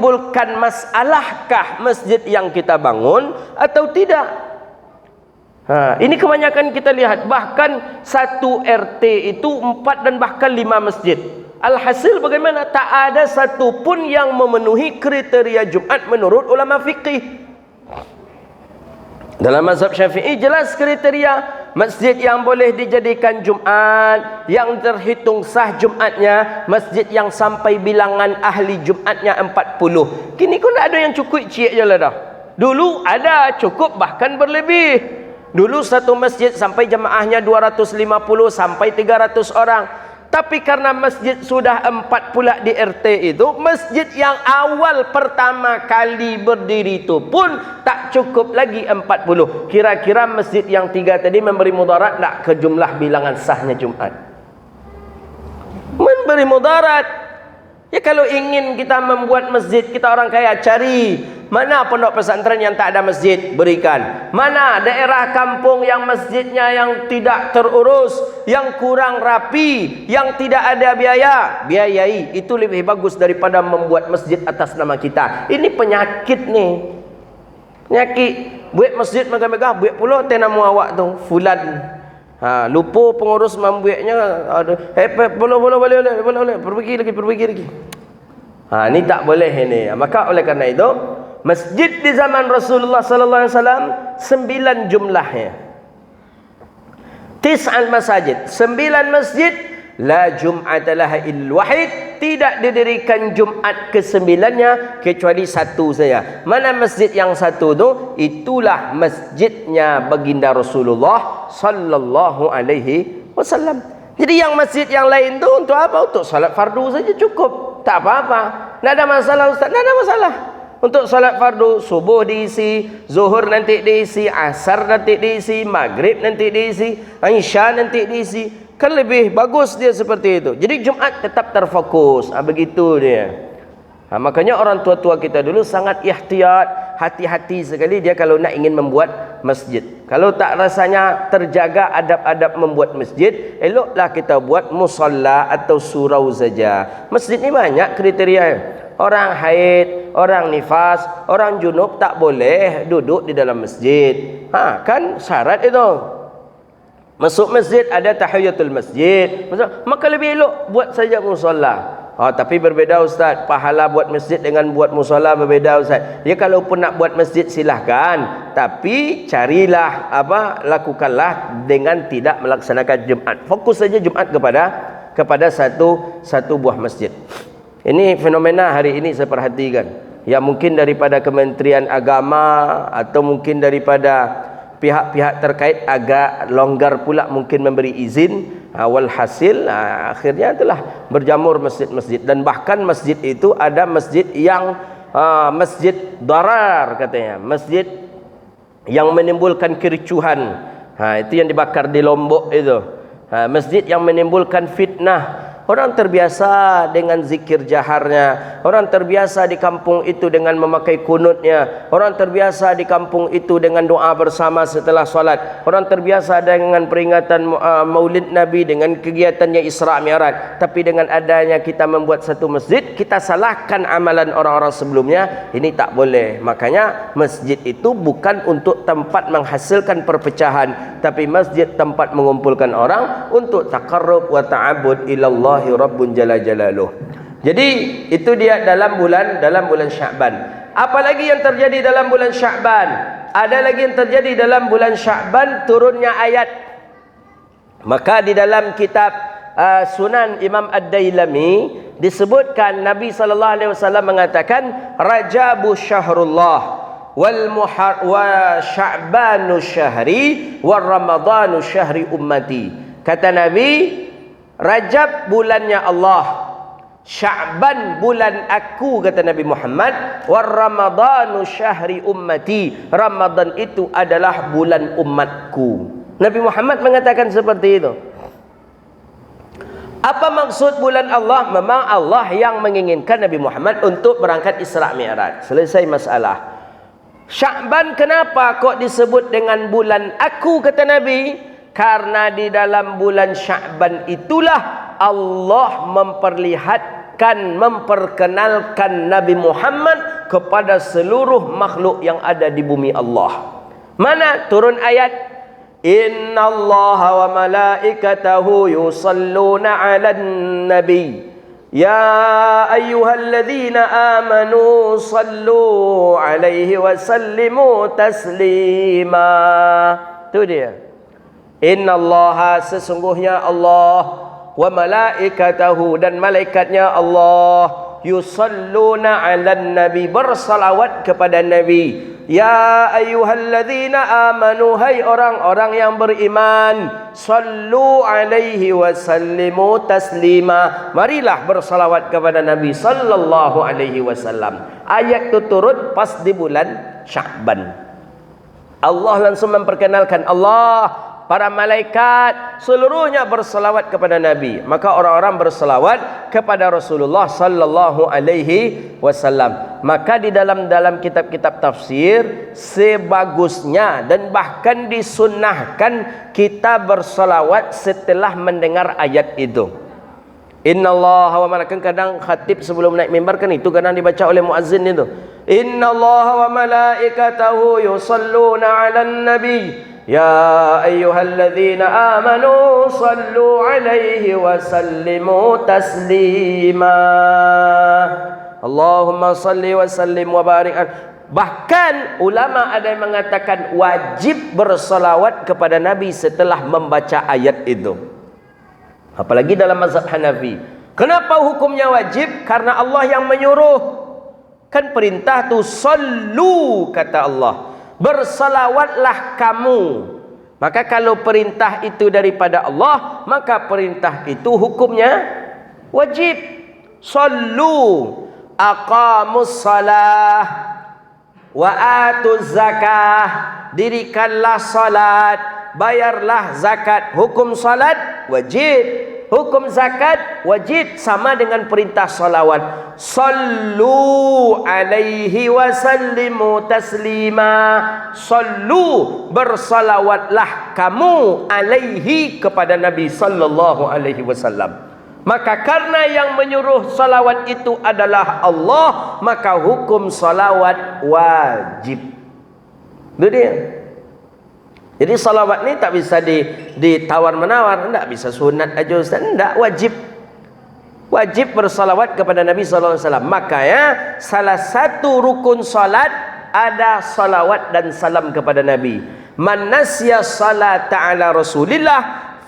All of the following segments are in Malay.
menimbulkan masalahkah masjid yang kita bangun atau tidak? Ini kebanyakan kita lihat, bahkan satu RT itu 4 dan bahkan 5 masjid. Alhasil bagaimana? Tak ada satu pun yang memenuhi kriteria Jumat menurut ulama fikih. Dalam mazhab Syafi'i jelas kriteria masjid yang boleh dijadikan Jumat, yang terhitung sah Jumatnya, masjid yang sampai bilangan ahli Jumatnya 40. Kini kau tak ada yang cukup cik je lah dah. Dulu ada cukup bahkan berlebih. Dulu satu masjid sampai jemaahnya 250 sampai 300 orang. Tapi karena masjid sudah 4 pula di RT itu, masjid yang awal pertama kali berdiri itu pun tak cukup lagi 40. Kira-kira masjid yang 3 tadi memberi mudarat tak ke jumlah bilangan sahnya Jumat? Memberi mudarat. Ya, kalau ingin kita membuat masjid, kita orang kaya cari mana pondok pesantren yang tak ada masjid, berikan. Mana daerah kampung yang masjidnya yang tidak terurus, yang kurang rapi, yang tidak ada biaya, biayai. Itu lebih bagus daripada membuat masjid atas nama kita. Ini penyakit nih. Penyakit. Buat masjid megah-megah, buat pula tenamu awak tu fulan. Lupa pengurus membuatnya. Boleh, perbaiki lagi. Ini tak boleh ini. Maka oleh kerana itu, masjid di zaman Rasulullah sallallahu alaihi wasallam 9 jumlahnya. 9 masjid, 9 masjid, la jum'ata laha illa wahid, tidak didirikan Jumat ke-9-nya kecuali satu saja. Mana masjid yang satu tu? Itulah masjidnya baginda Rasulullah sallallahu alaihi wasallam. Jadi yang masjid yang lain tu untuk apa? Untuk salat fardu saja cukup. Tak apa-apa. Tak ada masalah ustaz, tak ada masalah. Untuk salat fardu, subuh diisi, zuhur nanti diisi, asar nanti diisi, maghrib nanti diisi, isya nanti diisi. Kan lebih bagus dia seperti itu. Jadi Jumat tetap terfokus. Begitu dia. Makanya orang tua-tua kita dulu sangat ihtiyat, hati-hati sekali dia kalau nak ingin membuat masjid. Kalau tak rasanya terjaga adab-adab membuat masjid, eloklah kita buat musalla atau surau saja. Masjid ni banyak kriteria. Orang haid, orang nifas, orang junub tak boleh duduk di dalam masjid. Kan syarat itu. Masuk masjid ada tahiyatul masjid. Maka lebih elok buat saja musalla. Tapi berbeza ustaz, pahala buat masjid dengan buat musalla berbeza ustaz. Ya, kalau pun nak buat masjid silahkan, tapi carilah lakukanlah dengan tidak melaksanakan Jumat. Fokus saja Jumat kepada satu buah masjid. Ini fenomena hari ini saya perhatikan. Ya, mungkin daripada Kementerian Agama atau mungkin daripada pihak-pihak terkait agak longgar pula mungkin memberi izin. Walhasil akhirnya telah berjamur masjid-masjid, dan bahkan masjid itu ada masjid yang masjid darar katanya, masjid yang menimbulkan kericuhan. Itu yang dibakar di Lombok itu. Masjid yang menimbulkan fitnah. Orang terbiasa dengan zikir jaharnya. Orang terbiasa di kampung itu dengan memakai kunutnya. Orang terbiasa di kampung itu dengan doa bersama setelah solat. Orang terbiasa dengan peringatan maulid Nabi, dengan kegiatannya Isra Mi'raj. Tapi dengan adanya kita membuat satu masjid, kita salahkan amalan orang-orang sebelumnya. Ini tak boleh. Makanya masjid itu bukan untuk tempat menghasilkan perpecahan, tapi masjid tempat mengumpulkan orang untuk taqarrub wa ta'abbud ilallah Rabbun jalla jalaluh. Jadi itu dia dalam bulan Sya'ban. Apalagi yang terjadi dalam bulan Sya'ban? Ada lagi yang terjadi dalam bulan Sya'ban, turunnya ayat. Maka di dalam kitab Sunan Imam Ad-Dailami disebutkan Nabi sallallahu alaihi wasallam mengatakan Rajabu syahrullah wa Sya'banu syahri wa Ramadhanu syahri ummati. Kata Nabi, Rajab bulannya Allah, Sya'ban bulan aku, kata Nabi Muhammad, war Ramadhanu syahri ummati. Ramadan itu adalah bulan umatku. Nabi Muhammad mengatakan seperti itu. Apa maksud bulan Allah? Memang Allah yang menginginkan Nabi Muhammad untuk berangkat Isra Mi'raj. Selesai masalah. Sya'ban kenapa kok disebut dengan bulan aku, kata Nabi? Karena di dalam bulan Sya'ban itulah Allah akan memperkenalkan Nabi Muhammad kepada seluruh makhluk yang ada di bumi Allah. Mana turun ayat, Inna Allaha wa malaikatahu yusalluna 'alan nabi ya ayyuhalladzina amanu sallu 'alaihi wa sallimu taslima. Itu dia. Inna Allaha, sesungguhnya Allah, wa malaikatahu, dan malaikatnya Allah, yusalluna 'alan nabi, bersalawat kepada nabi. Ya ayyuhalladzina amanu, hai orang-orang yang beriman, sallu 'alaihi wa sallimu taslima, marilah bersalawat kepada Nabi sallallahu alaihi wasallam. Ayat itu turun pas di bulan Sya'ban. Allah langsung memperkenalkan, Allah, para malaikat seluruhnya berselawat kepada Nabi. Maka orang-orang berselawat kepada Rasulullah sallallahu alaihi wasallam. Maka di dalam kitab-kitab tafsir, sebagusnya dan bahkan disunnahkan kita berselawat setelah mendengar ayat itu. Inna Allah wa malaikatahu, kadang khatib sebelum naik mimbar kan itu kadang dibaca oleh muazzin itu. Inna Allah wa malaikatahu yusalluna 'alan nabi ya ayyuhalladzina amanu sallu 'alaihi wa sallimu taslima. Allahumma salli wa sallim wa barik. Bahkan ulama ada yang mengatakan wajib bersalawat kepada Nabi setelah membaca ayat itu. Apalagi dalam mazhab Hanafi. Kenapa hukumnya wajib? Karena Allah yang menyuruh. Kan perintah tu sallu, kata Allah, bersalawatlah kamu. Maka kalau perintah itu daripada Allah, maka perintah itu hukumnya wajib. Sallu, aqamus salah, wa atuz zakah, dirikanlah salat, bayarlah zakat. Hukum salat wajib, hukum zakat wajib, sama dengan perintah salawat. Sallu 'alaihi wa sallimu taslima. Sallu, bersalawatlah kamu, 'alaihi, kepada Nabi sallallahu alaihi wasallam. Maka karena yang menyuruh salawat itu adalah Allah, maka hukum salawat wajib. Itu dia. Jadi salawat ni tak bisa ditawar-menawar, tak bisa sunat aja Ustaz, tak, wajib. Wajib bersalawat kepada Nabi sallallahu alaihi wasallam. Makanya salah satu rukun salat ada salawat dan salam kepada Nabi. Man nasya salata ala Rasulillah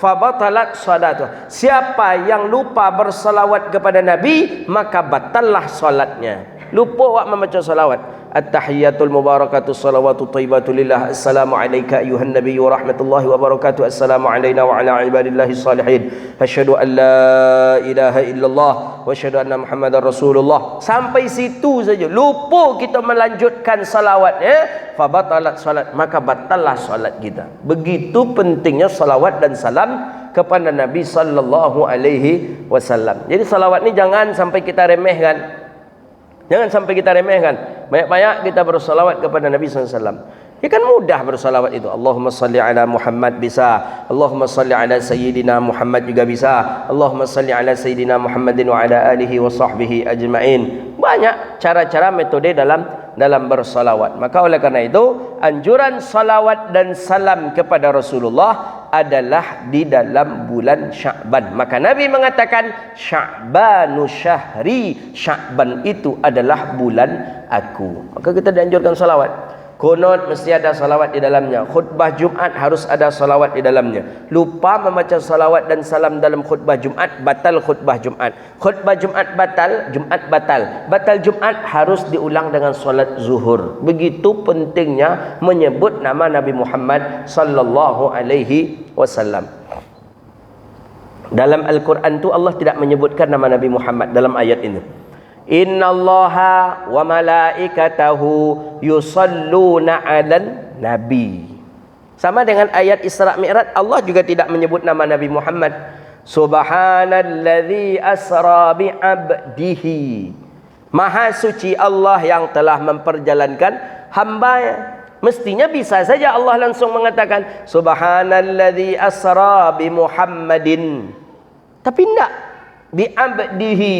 fabatalat salatuh. Siapa yang lupa bersalawat kepada Nabi, maka batallah salatnya. Lupa awak membaca salawat. At-tahiyyatul mubarakatuh salawatu thayyibatu lillah. Assalamu alayka ayuhan nabiy wa rahmatullahi wa barakatuh. Assalamu alayna wa ala ibadillahi salihin. Asyhadu an la ilaha illallah wa asyhadu anna Muhammadar Rasulullah. Sampai situ saja. Lupa kita melanjutkan salawat, fa batalat salat, maka batallah salat kita. Begitu pentingnya salawat dan salam kepada Nabi sallallahu alaihi wasallam. Jadi salawat ni jangan sampai kita remehkan. Jangan sampai kita remehkan. Banyak-banyak kita bersalawat kepada Nabi SAW. Ya kan mudah bersalawat itu. Allahumma salli ala Muhammad bisa. Allahumma salli ala Sayyidina Muhammad juga bisa. Allahumma salli ala Sayyidina Muhammadin wa ala alihi wa sahbihi ajma'in. Banyak cara-cara metode dalam bersalawat. Maka oleh karena itu, anjuran salawat dan salam kepada Rasulullah adalah di dalam bulan Sya'ban. Maka Nabi mengatakan, Sya'banu syahri, Sya'ban itu adalah bulan aku. Maka kita dianjurkan salawat. Kunut mesti ada salawat di dalamnya. Khutbah Jumat harus ada salawat di dalamnya. Lupa membaca salawat dan salam dalam khutbah Jumat, batal khutbah Jumat. Khutbah Jumat batal, Jumat batal. Batal Jumat harus diulang dengan solat zuhur. Begitu pentingnya menyebut nama Nabi Muhammad sallallahu alaihi wasallam. Dalam Al-Quran tu Allah tidak menyebutkan nama Nabi Muhammad dalam ayat ini. Innallaha wa malaikatahu yusalluna 'alan nabi. Sama dengan ayat Isra Mi'raj, Allah juga tidak menyebut nama Nabi Muhammad. Subhanalladzi asra bi 'abdihi. Maha suci Allah yang telah memperjalankan hamba-Nya. Mestinya bisa saja Allah langsung mengatakan Subhanalladzi asra bi Muhammadin. Tapi tidak, bi 'abdihi.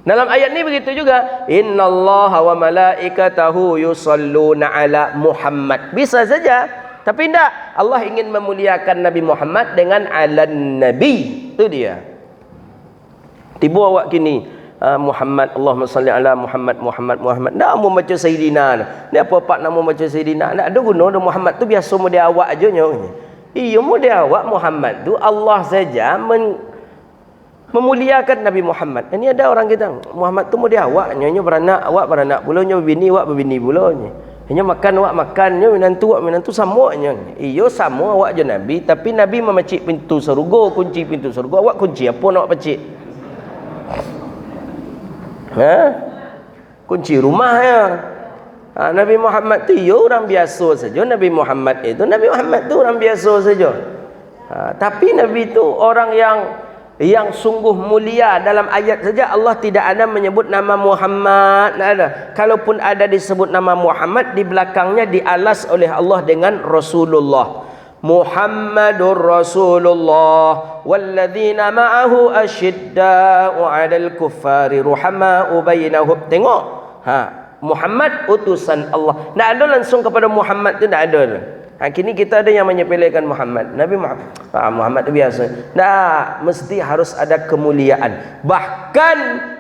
Dalam ayat ni begitu juga. Innallaha wa malaikatahu yusalluna ala Muhammad. Bisa saja. Tapi tidak. Allah ingin memuliakan Nabi Muhammad dengan alan Nabi. Itu dia. Tiba awak kini. Muhammad, Allahumma salli ala Muhammad, Muhammad. Tak mau baca Sayyidina. Ni apa pak nak mau baca Sayyidina? Tak ada guna. Muhammad tu biasa mu dia awak aja. Iya mu dia awak Muhammad tu. Allah saja memuliakan Nabi Muhammad. Ini ada orang kita, Muhammad tu mau dia awak, nyonya beranak, awak beranak pula, nyonya berbini, awak berbini pula. Hanya makan awak makan, nyonya menantu sama nya. Iyo sama awak je Nabi, tapi Nabi memecik pintu surga, kunci pintu surga, awak kunci apa nak pecik? Kunci rumahnya. Nabi Muhammad tu yo orang biasa saja. Nabi Muhammad itu orang biasa saja. Tapi Nabi itu orang yang sungguh mulia. Dalam ayat saja Allah tidak ada menyebut nama Muhammad, tak ada. Kalaupun ada disebut nama Muhammad, di belakangnya dialas oleh Allah dengan Rasulullah. Muhammadur Rasulullah walladzina ma'ahu asyidda'u 'alal kuffari ruhama'u bainahum. Tengok. Muhammad utusan Allah. Tak ada langsung kepada Muhammad tu, tak ada. Kini kita ada yang menyepelekan Muhammad. Nabi Muhammad. Muhammad tu biasa. Tak, mesti harus ada kemuliaan. Bahkan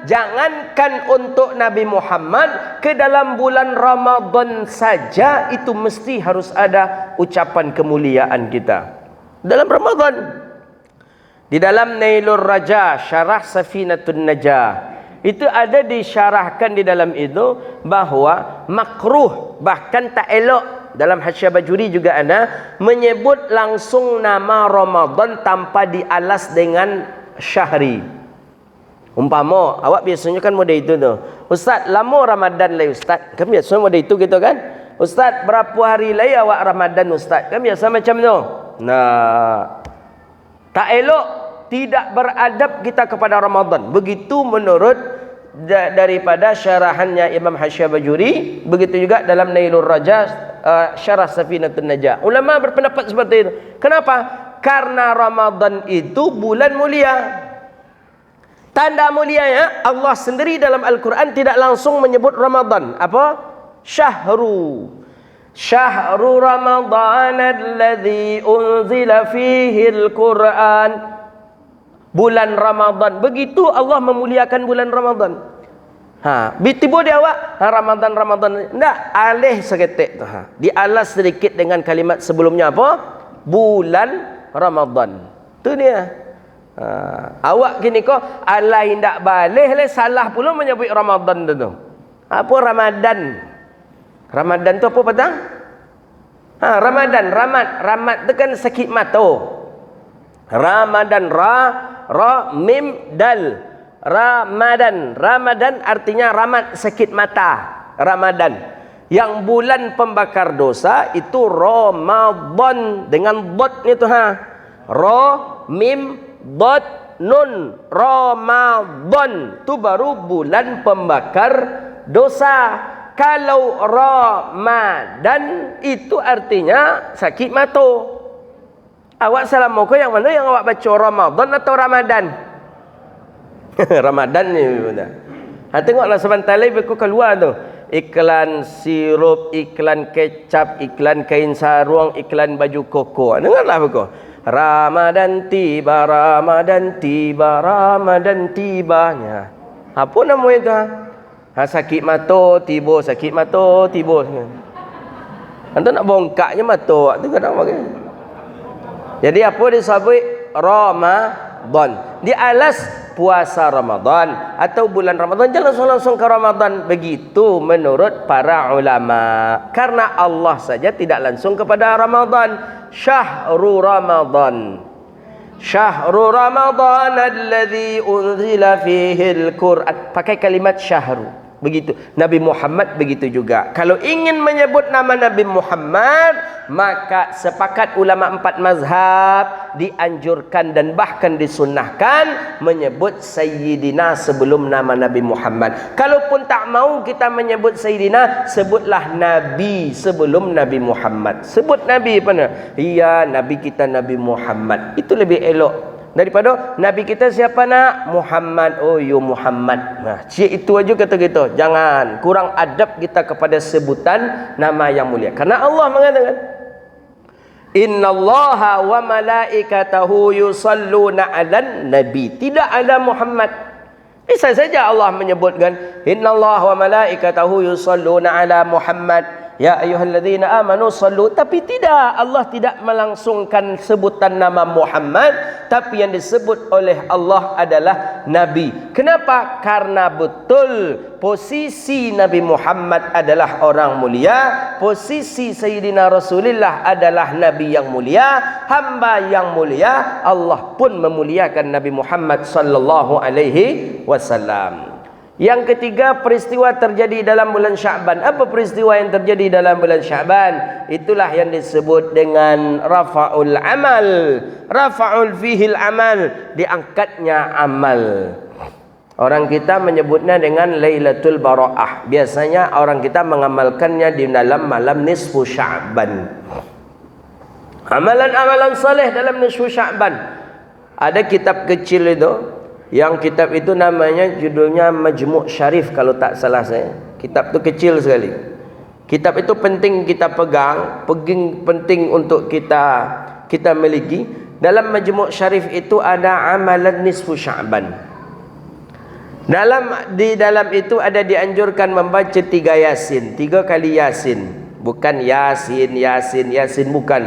jangankan untuk Nabi Muhammad, ke dalam bulan Ramadan saja itu mesti harus ada ucapan kemuliaan kita. Dalam Ramadan. Di dalam Nailur Raja, Syarah Safinatun Najah, itu ada disyarahkan di dalam itu bahawa makruh, bahkan tak elok. Dalam Hasyiah Bajuri juga ada menyebut langsung nama Ramadan tanpa dialas dengan syahri. Umpama awak biasanya kan model itu tu, Ustaz lama Ramadan lah Ustaz, kan biasa model itu gitu kan. Ustaz berapa hari lagi awak Ramadan Ustaz, kan biasa macam tu. Nah, tak elok, tidak beradab kita kepada Ramadan. Begitu menurut daripada syarahannya Imam Hasyiah Bajuri. Begitu juga dalam Nailur Raja, Syarah Safinatun Najah. Ulama berpendapat seperti itu. Kenapa? Karena Ramadan itu bulan mulia. Tanda mulianya Allah sendiri dalam Al-Quran tidak langsung menyebut Ramadan. Apa? Syahru Ramadan alladhi unzila fihi Al-Quran. Bulan Ramadan. Begitu Allah memuliakan bulan Ramadan. Tiba dia awak Ramadan. Tak, alih seketik tu. Dialas sedikit dengan kalimat sebelumnya apa? Bulan Ramadan. Tu dia. Awak kini kau alai tak balik le, salah pula menyebut Ramadan tu. Apa Ramadan? Ramadan tu apa petang? Ramadan, ramat tu kan sakit mata. Ramadan, ra mim dal. Ramadan artinya ramat, sakit mata. Ramadan. Yang bulan pembakar dosa itu Ramadan dengan dot ni tu Ra mim dot nun. Ramadan tu baru bulan pembakar dosa. Kalau Ramadan itu artinya sakit mata. Awak salam muka yang mana yang awak baca, Ramadan atau Ramadan? Ramadan ni benda. Tengoklah sebentar lagi aku keluar tu. Iklan sirup, iklan kecap, iklan kain sarung, iklan baju koko. Dengarlah aku. Ramadan tiba, Ramadan tiba, Ramadan tibanya. Apa nama itu? Sakit mata tiba, sakit mata tiba. Anda nak bongkaknya mata tu kadang bagi. Jadi apa disebut Ramadan? Di alas puasa Ramadan atau bulan Ramadan, jangan langsung ke Ramadan. Begitu menurut para ulama. Karena Allah saja tidak langsung kepada Ramadan. Syahrul Ramadan. Syahrul Ramadan alladhi unzila fihi al-Quran. Pakai kalimat syahru. Begitu. Nabi Muhammad begitu juga. Kalau ingin menyebut nama Nabi Muhammad, maka sepakat ulama 4 mazhab dianjurkan dan bahkan disunnahkan menyebut Sayyidina sebelum nama Nabi Muhammad. Kalaupun tak mau kita menyebut Sayyidina, sebutlah Nabi sebelum Nabi Muhammad. Sebut Nabi apa? Iya, Nabi kita Nabi Muhammad. Itu lebih elok. Daripada Nabi kita siapa nak? Muhammad. Oh, you Muhammad. Nah, cik itu aja kata kita. Jangan kurang adab kita kepada sebutan nama yang mulia. Karena Allah mengatakan, Innallaha wa malaikatahu yusalluna 'alan nabi. Tidak ada Muhammad. Bisa saja Allah menyebutkan Innallaha wa malaikatahu yusalluna 'ala Muhammad. Ya ayyuhalladzina amanu sallu, tapi tidak, Allah tidak melangsungkan sebutan nama Muhammad, tapi yang disebut oleh Allah adalah Nabi. Kenapa? Karena betul posisi Nabi Muhammad adalah orang mulia, posisi Sayyidina Rasulullah adalah Nabi yang mulia, hamba yang mulia. Allah pun memuliakan Nabi Muhammad sallallahu alaihi wasallam. Yang ketiga, peristiwa terjadi dalam bulan Sya'ban. Apa peristiwa yang terjadi dalam bulan Sya'ban? Itulah yang disebut dengan rafa'ul amal. Rafa'ul fihil amal, diangkatnya amal. Orang kita menyebutnya dengan Lailatul Bara'ah. Biasanya orang kita mengamalkannya di dalam malam nisfu Sya'ban. Amalan-amalan saleh dalam nisfu Sya'ban. Ada kitab kecil itu, yang kitab itu namanya, judulnya Majmu' Syarif kalau tak salah saya. Kitab itu kecil sekali. Kitab itu penting kita pegang, penting untuk kita miliki. Dalam Majmu' Syarif itu ada amalan nisfu Sya'ban. Di dalam itu ada dianjurkan membaca 3 Yasin, 3 kali Yasin. Bukan Yasin bukan.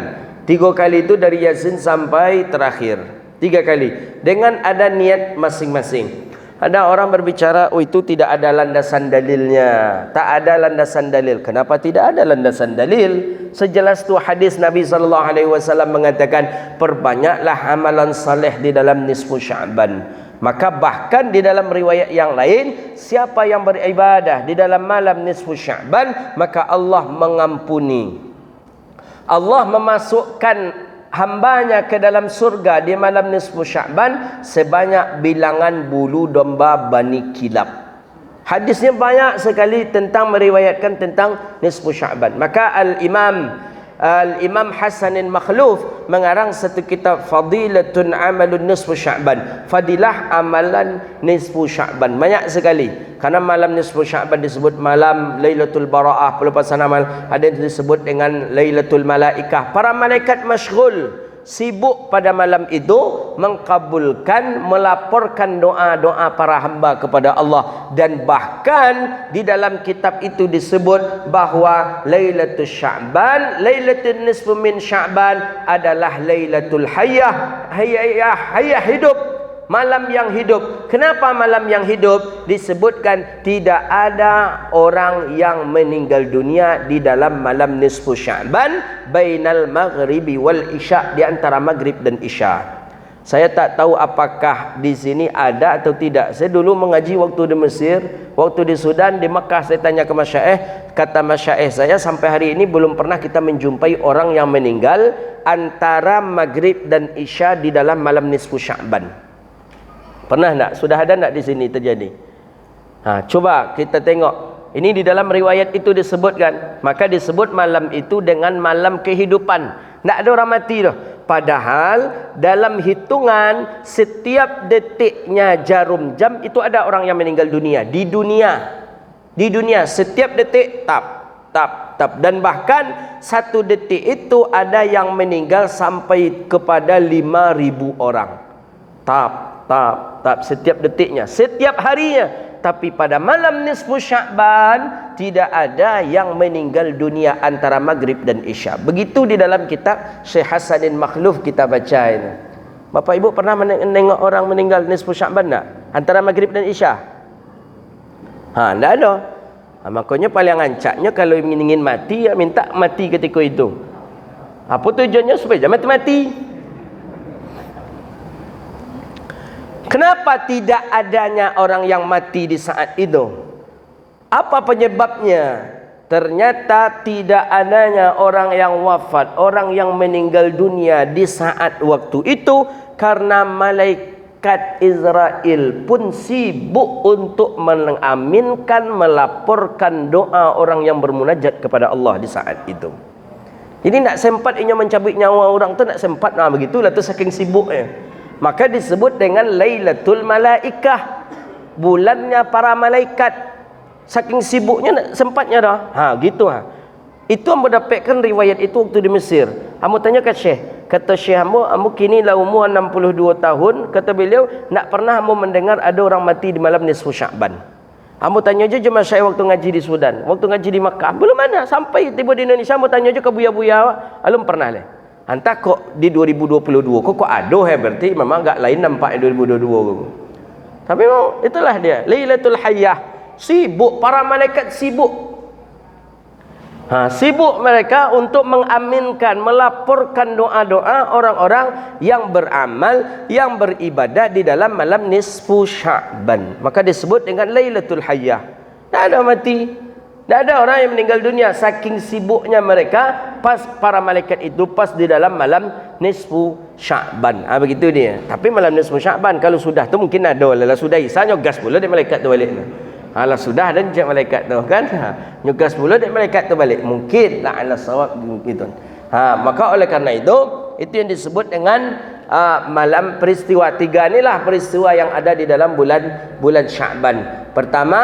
3 kali itu dari Yasin sampai terakhir. 3 kali dengan ada niat masing-masing. Ada orang berbicara, oh itu tidak ada landasan dalilnya. Tak ada landasan dalil. Kenapa tidak ada landasan dalil? Sejelas tu hadis Nabi SAW mengatakan, perbanyaklah amalan saleh di dalam nisfu Sya'ban. Maka bahkan di dalam riwayat yang lain, siapa yang beribadah di dalam malam nisfu Sya'ban, maka Allah mengampuni. Allah memasukkan hambanya ke dalam surga di malam nisfu Sya'ban sebanyak bilangan bulu domba Bani Kilab. Hadisnya banyak sekali tentang meriwayatkan tentang nisfu Sya'ban. Maka Al-Imam Hasanin Makhluf mengarang satu kitab Fadilatun Amalun Nisfu Sya'ban. Fadilah amalan nisfu Sya'ban. Banyak sekali. Karena malam nisfu Sya'ban disebut malam Lailatul Bara'ah, pelepasan amal. Ada yang disebut dengan Lailatul Malaikah. Para malaikat masyghul, sibuk pada malam itu mengkabulkan, melaporkan doa-doa para hamba kepada Allah. Dan bahkan di dalam kitab itu disebut bahawa Lailatul Sya'ban, Lailatul Nisfu min Sya'ban adalah Lailatul Hayyah hidup. Malam yang hidup. Kenapa malam yang hidup? Disebutkan tidak ada orang yang meninggal dunia di dalam malam nisfu Sya'ban bainal maghribi wal isya, di antara maghrib dan isya. Saya tak tahu apakah di sini ada atau tidak. Saya dulu mengaji waktu di Mesir, waktu di Sudan, di Mekah. Saya tanya ke masyaikh, kata masyaikh saya, sampai hari ini belum pernah kita menjumpai orang yang meninggal antara maghrib dan isya di dalam malam nisfu Sya'ban. Pernah tak? Sudah ada tak di sini terjadi? Coba kita tengok. Ini di dalam riwayat itu disebutkan. Maka disebut malam itu dengan malam kehidupan. Tak ada orang mati dah. Padahal dalam hitungan setiap detiknya jarum jam itu ada orang yang meninggal dunia. Di dunia setiap detik tap. Dan bahkan satu detik itu ada yang meninggal sampai kepada 5.000 orang. Tap setiap detiknya, setiap harinya. Tapi pada malam nisfu Sya'ban tidak ada yang meninggal dunia antara maghrib dan isya. Begitu di dalam kitab Syekh Hasanin Makhluf kita baca ini. Bapak Ibu pernah menengok orang meninggal nisfu Sya'ban tak? Antara maghrib dan isya? Tak ada. Makanya paling ancaknya kalau ingin mati, ya minta mati ketika itu. Apa tujuannya? Supaya jangan mati-mati. Kenapa tidak adanya orang yang mati di saat itu? Apa penyebabnya? Ternyata tidak adanya orang yang wafat, orang yang meninggal dunia di saat waktu itu karena malaikat Israel pun sibuk untuk mengaminkan, melaporkan doa orang yang bermunajat kepada Allah di saat itu. Jadi tak sempat ianya mencabut nyawa orang tu, tak sempat. Begitulah tu saking sibuknya. Maka disebut dengan Lailatul Malaikah, bulannya para malaikat. Saking sibuknya sempatnya dah. Gitu Itu ambo dapatkan riwayat itu waktu di Mesir. Ambo tanya ke Syekh, kata Syekh ambo kini lah umur 62 tahun, kata beliau nak pernah ambo mendengar ada orang mati di malam nisfu Sya'ban. Ambo tanya je jemaah saya waktu ngaji di Sudan, waktu ngaji di Makkah, belum ada. Sampai tiba di Indonesia ambo tanya je ke buya-buya, alum pernah leh. Hantar kok di 2022 kok ada berarti memang agak lain nampak 2022. Tapi memang itulah dia Lailatul Hayyah. Sibuk para malaikat, sibuk sibuk mereka untuk mengaminkan, melaporkan doa-doa orang-orang yang beramal, yang beribadah di dalam malam nisfu Sya'ban. Maka disebut dengan Lailatul Hayyah. Tak ada mati, tak ada orang yang meninggal dunia. Saking sibuknya mereka, pas para malaikat itu pas di dalam malam nisfu Sya'ban. Begitu dia. Tapi malam nisfu Sya'ban kalau sudah tu mungkin ada lah sudah isanya gas pula dia malaikat tu balik. Alah sudah dan cek malaikat tu kan. Nyugas pula dia malaikat tu balik. Mungkin la ala sawab gitu. Maka oleh karena itu yang disebut dengan malam peristiwa. 3 inilah peristiwa yang ada di dalam bulan Sya'ban. Pertama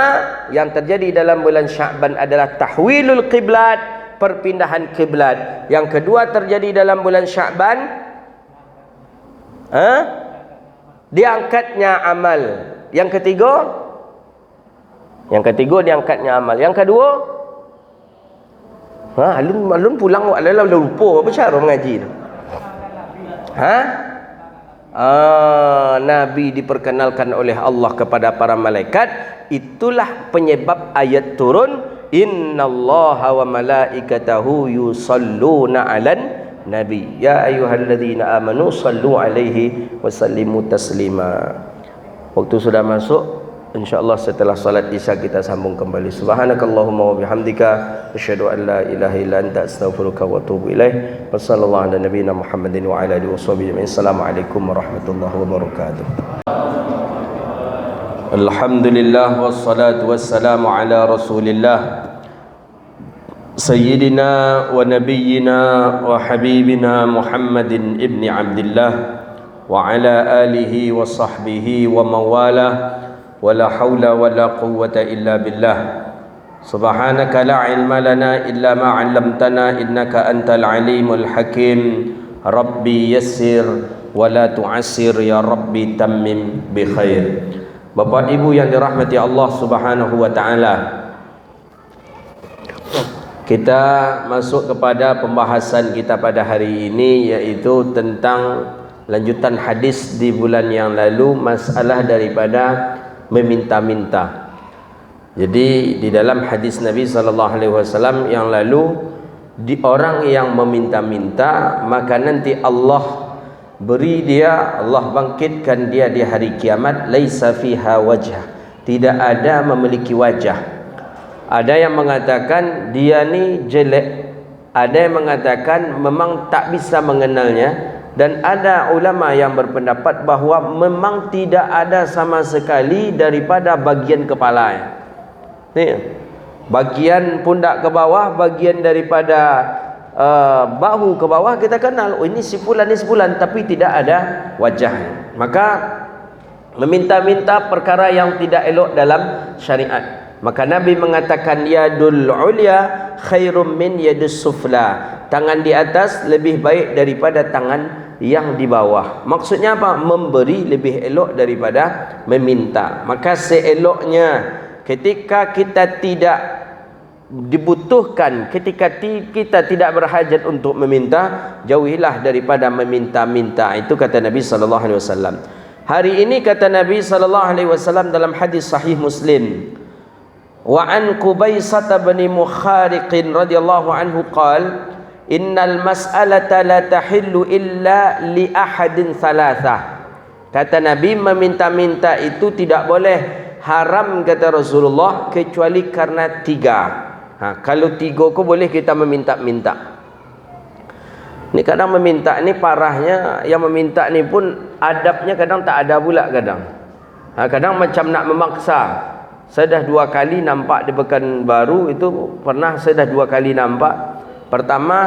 yang terjadi dalam bulan Sya'ban adalah tahwilul qiblat, perpindahan kiblat. Yang kedua terjadi dalam bulan Sya'ban diangkatnya amal. Yang ketiga diangkatnya amal. Yang kedua alun pulang adalah lupa apa cara mengaji tu. Nabi diperkenalkan oleh Allah kepada para malaikat. Itulah penyebab ayat turun, innallaha wa malaikatahu yusalluna 'alan nabi ya ayyuhalladzina amanu sallu 'alaihi wa sallimu taslima. Waktu sudah masuk, InsyaAllah setelah salat isya kita sambung kembali. Subhanakallahumma wa bihamdika asyhadu an la ilaha illa anta astaghfiruka wa atubu ilaih. Wassallallahu ala nabiyyina Muhammadin wa ala alihi washabihi ajma'in. Assalamualaikum warahmatullahi wabarakatuh. Alhamdulillah wassalatu wassalamu ala Rasulillah Sayyidina wa nabiyyina wa habibina Muhammadin ibni Abdillah wa ala alihi wa sahbihi wa mawalah. ولا حول ولا قوة إلا بالله سبحانك لا علم لنا إلا ما علمتنا إنك أنت العليم الحكيم ربي يسر ولا تعسر يا ربي تمم بخير. Bapak Ibu yang dirahmati Allah Subhanahu wa taala, kita masuk kepada pembahasan kita pada hari ini, yaitu tentang lanjutan hadis di bulan yang lalu, masalah daripada meminta-minta. Jadi di dalam hadis Nabi SAW yang lalu, di orang yang meminta-minta maka nanti Allah beri dia, Allah bangkitkan dia di hari kiamat, laisa fiha wajah, tidak ada memiliki wajah. Ada yang mengatakan dia ni jelek, ada yang mengatakan memang tak bisa mengenalnya, dan ada ulama yang berpendapat bahawa memang tidak ada sama sekali daripada bagian kepala. Ni, bagian pundak ke bawah, bagian daripada bahu ke bawah kita kenal, oh ini si fulan, tapi tidak ada wajah. Maka meminta-minta perkara yang tidak elok dalam syariat. Maka Nabi mengatakan yadul ulya khairum min yadus sufla. Tangan di atas lebih baik daripada tangan yang di bawah. Maksudnya apa? Memberi lebih elok daripada meminta. Maka seeloknya ketika kita tidak dibutuhkan, ketika kita tidak berhajat untuk meminta, jauhilah daripada meminta-minta. Itu kata Nabi SAW. Hari ini kata Nabi SAW dalam hadis sahih Muslim, wa an Qubaisah bin Mukhariq radhiyallahu anhu qala innal mas'alata la tahillu illa li ahadin thalathah. Kata Nabi, meminta-minta itu tidak boleh, haram kata Rasulullah, kecuali karena 3. Kalau 3 kok boleh kita meminta-minta. Ni kadang meminta ni parahnya, yang meminta ni pun adabnya kadang tak ada pula kadang. Kadang macam nak memaksa. Saya dah 2 kali nampak di Pekanbaru itu, pernah saya dah 2 kali nampak. Pertama,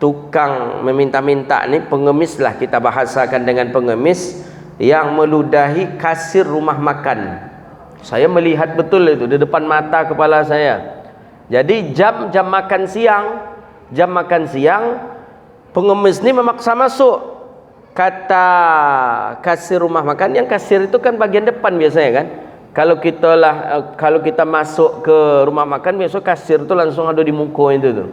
tukang meminta-minta ni, pengemis lah kita bahasakan dengan pengemis. yang meludahi kasir rumah makan. Saya melihat betul itu di depan mata kepala saya. Jadi jam makan siang, pengemis ni memaksa masuk. Kata kasir rumah makan, yang kasir itu kan bagian depan biasanya kan. Kalau kita masuk ke rumah makan, biasa kasir itu langsung ada di muka itu tuh.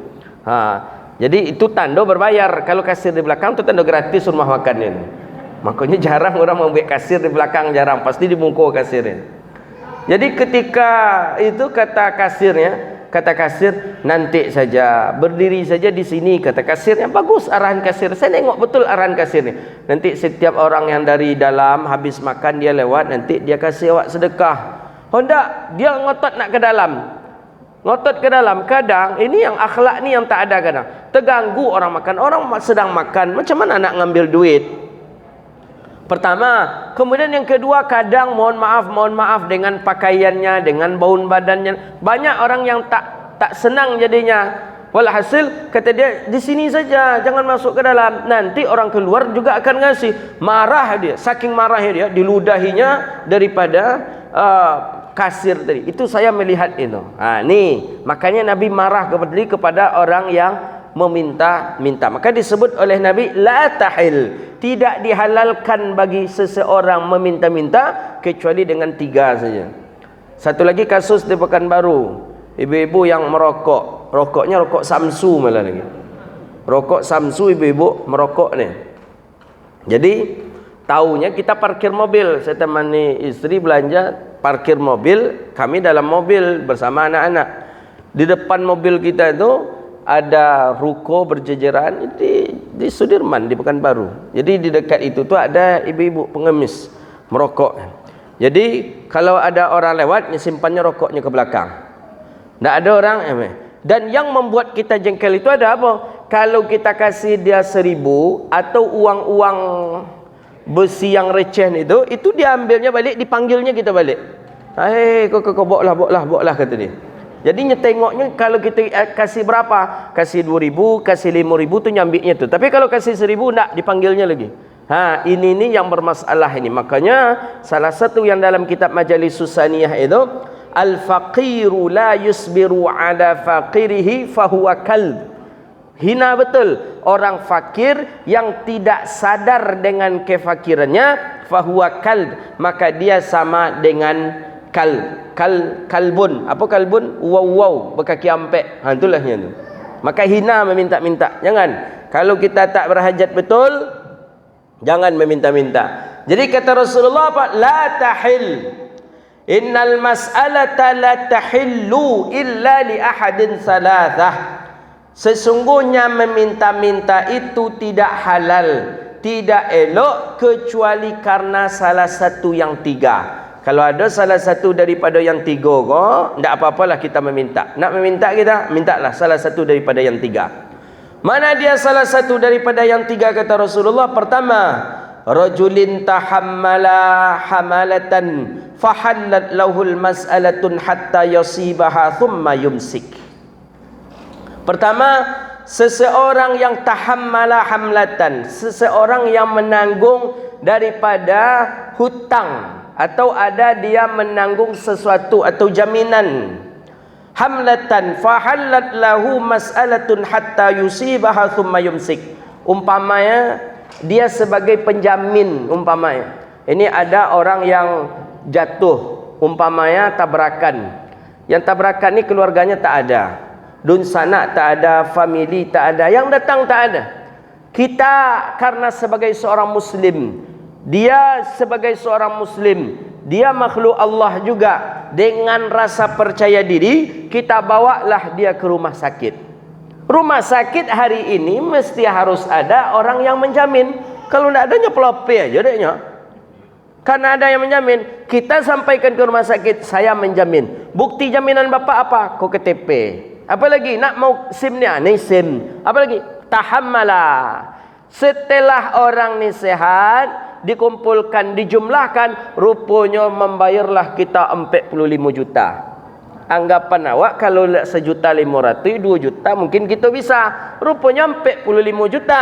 Jadi itu tanda berbayar. Kalau kasir di belakang itu tanda gratis rumah makan ini. Makanya jarang orang membuat kasir di belakang, jarang, pasti di muka kasirnya. Jadi ketika itu kata kasir, nanti saja, berdiri saja di sini, kata kasirnya. Bagus arahan kasir, saya nengok betul arahan kasir ni. Nanti setiap orang yang dari dalam habis makan dia lewat, nanti dia kasih awak sedekah. Oh enggak, dia ngotot nak ke dalam. Kadang ini yang akhlak ni yang tak ada, kadang terganggu orang makan. Orang sedang makan, macam mana nak ngambil duit? Pertama, kemudian yang kedua, kadang mohon maaf dengan pakaiannya, dengan bau badannya. Banyak orang yang tak senang jadinya. Walhasil kata dia, di sini saja, jangan masuk ke dalam. Nanti orang keluar juga akan ngasih. Marah dia, saking marahnya dia, diludahinya daripada kasir tadi. Itu saya melihat itu. Nih, makanya Nabi marah kepada orang yang meminta. Maka disebut oleh Nabi, la tahil, tidak dihalalkan bagi seseorang meminta-minta kecuali dengan 3 saja. Satu lagi kasus di Pekanbaru, ibu-ibu yang merokok, rokoknya rokok Samsu malah lagi. Rokok Samsu, ibu-ibu merokok nih. Jadi taunya kita parkir mobil, saya temani istri belanja, parkir mobil, kami dalam mobil bersama anak-anak. Di depan mobil kita itu ada ruko berjejeran di Sudirman, di Pekanbaru. Jadi di dekat itu tuh ada ibu-ibu pengemis merokok. Jadi kalau ada orang lewat, simpannya rokoknya ke belakang. Tidak ada orang. Dan yang membuat kita jengkel itu ada apa? Kalau kita kasih dia 1.000 atau uang-uang besi yang receh itu dia ambilnya balik, dipanggilnya kita balik. Kau bawa lah kata dia. Jadi tengoknya kalau kita kasih berapa? Kasih 2.000, kasih 5.000 tu nyambiknya tu. Tapi kalau kasih 1.000 tak dipanggilnya lagi. Ini yang bermasalah ini. Makanya salah satu yang dalam kitab Majalis Susaniyah itu, al-faqiru la yusbiru ala faqirihi fahuwa kalb. Hina betul orang fakir yang tidak sadar dengan kefakirannya, fahuwa kalb, maka dia sama dengan kalbun. Apa kalbun? Wow berkaki ampek. Itulah tu. Maka hina meminta-minta. Jangan. Kalau kita tak berhajat betul, jangan meminta-minta. Jadi kata Rasulullah apa? La tahil. Innal mas'alata la tahillu illa li ahadin salathah. Sesungguhnya meminta-minta itu tidak halal, tidak elok kecuali karena salah satu yang 3. Kalau ada salah satu daripada yang 3 kok, tidak apa-apalah kita meminta. Nak meminta kita, mintalah salah satu daripada yang 3. Mana dia salah satu daripada yang 3 kata Rasulullah? Pertama, rajulin tahammala hamalatan fahallat lahul mas'alatun hatta yasibaha thumma yumsik. Pertama, seseorang yang tahammala hamlatan, seseorang yang menanggung daripada hutang, atau ada dia menanggung sesuatu atau jaminan. Hamlatan fahallat lahu mas'alatun hatta yusibaha thumma yumsik. Umpamanya dia sebagai penjamin, umpamanya ini ada orang yang jatuh, umpamanya tabrakan. Yang tabrakan ni keluarganya tak ada, dun sanak tak ada, family tak ada, yang datang tak ada. Kita karena sebagai seorang muslim, dia sebagai seorang muslim, dia makhluk Allah juga, dengan rasa percaya diri kita bawalah dia ke rumah sakit. Rumah sakit hari ini mesti harus ada orang yang menjamin. Kalau tidak adanya pelope aja deknya. Karena ada yang menjamin, kita sampaikan ke rumah sakit, saya menjamin. Bukti jaminan bapak apa? Kau KTP. Apa lagi? Nak mau SIM ni? Ni SIM. Apa lagi? Tahammala. Setelah orang ni sehat, dikumpulkan, dijumlahkan, rupanya membayarlah kita 45 juta. Anggapan awak kalau 1.500.000, 2 juta mungkin kita bisa. Rupanya 45 juta.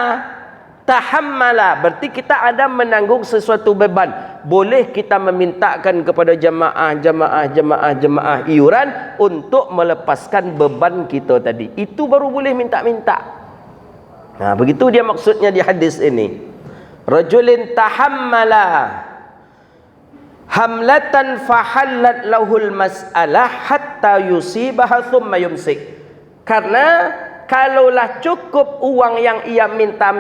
Tahammala berarti kita ada menanggung sesuatu beban. Boleh kita memintakan kepada jemaah iuran untuk melepaskan beban kita tadi. Itu baru boleh minta-minta. Nah, begitu dia maksudnya di hadis ini. Rajulin tahammala hamlatan fahallat lahul mas'alah hatta yusibaha thumma yumsik. Karena kalaulah cukup uang yang ia minta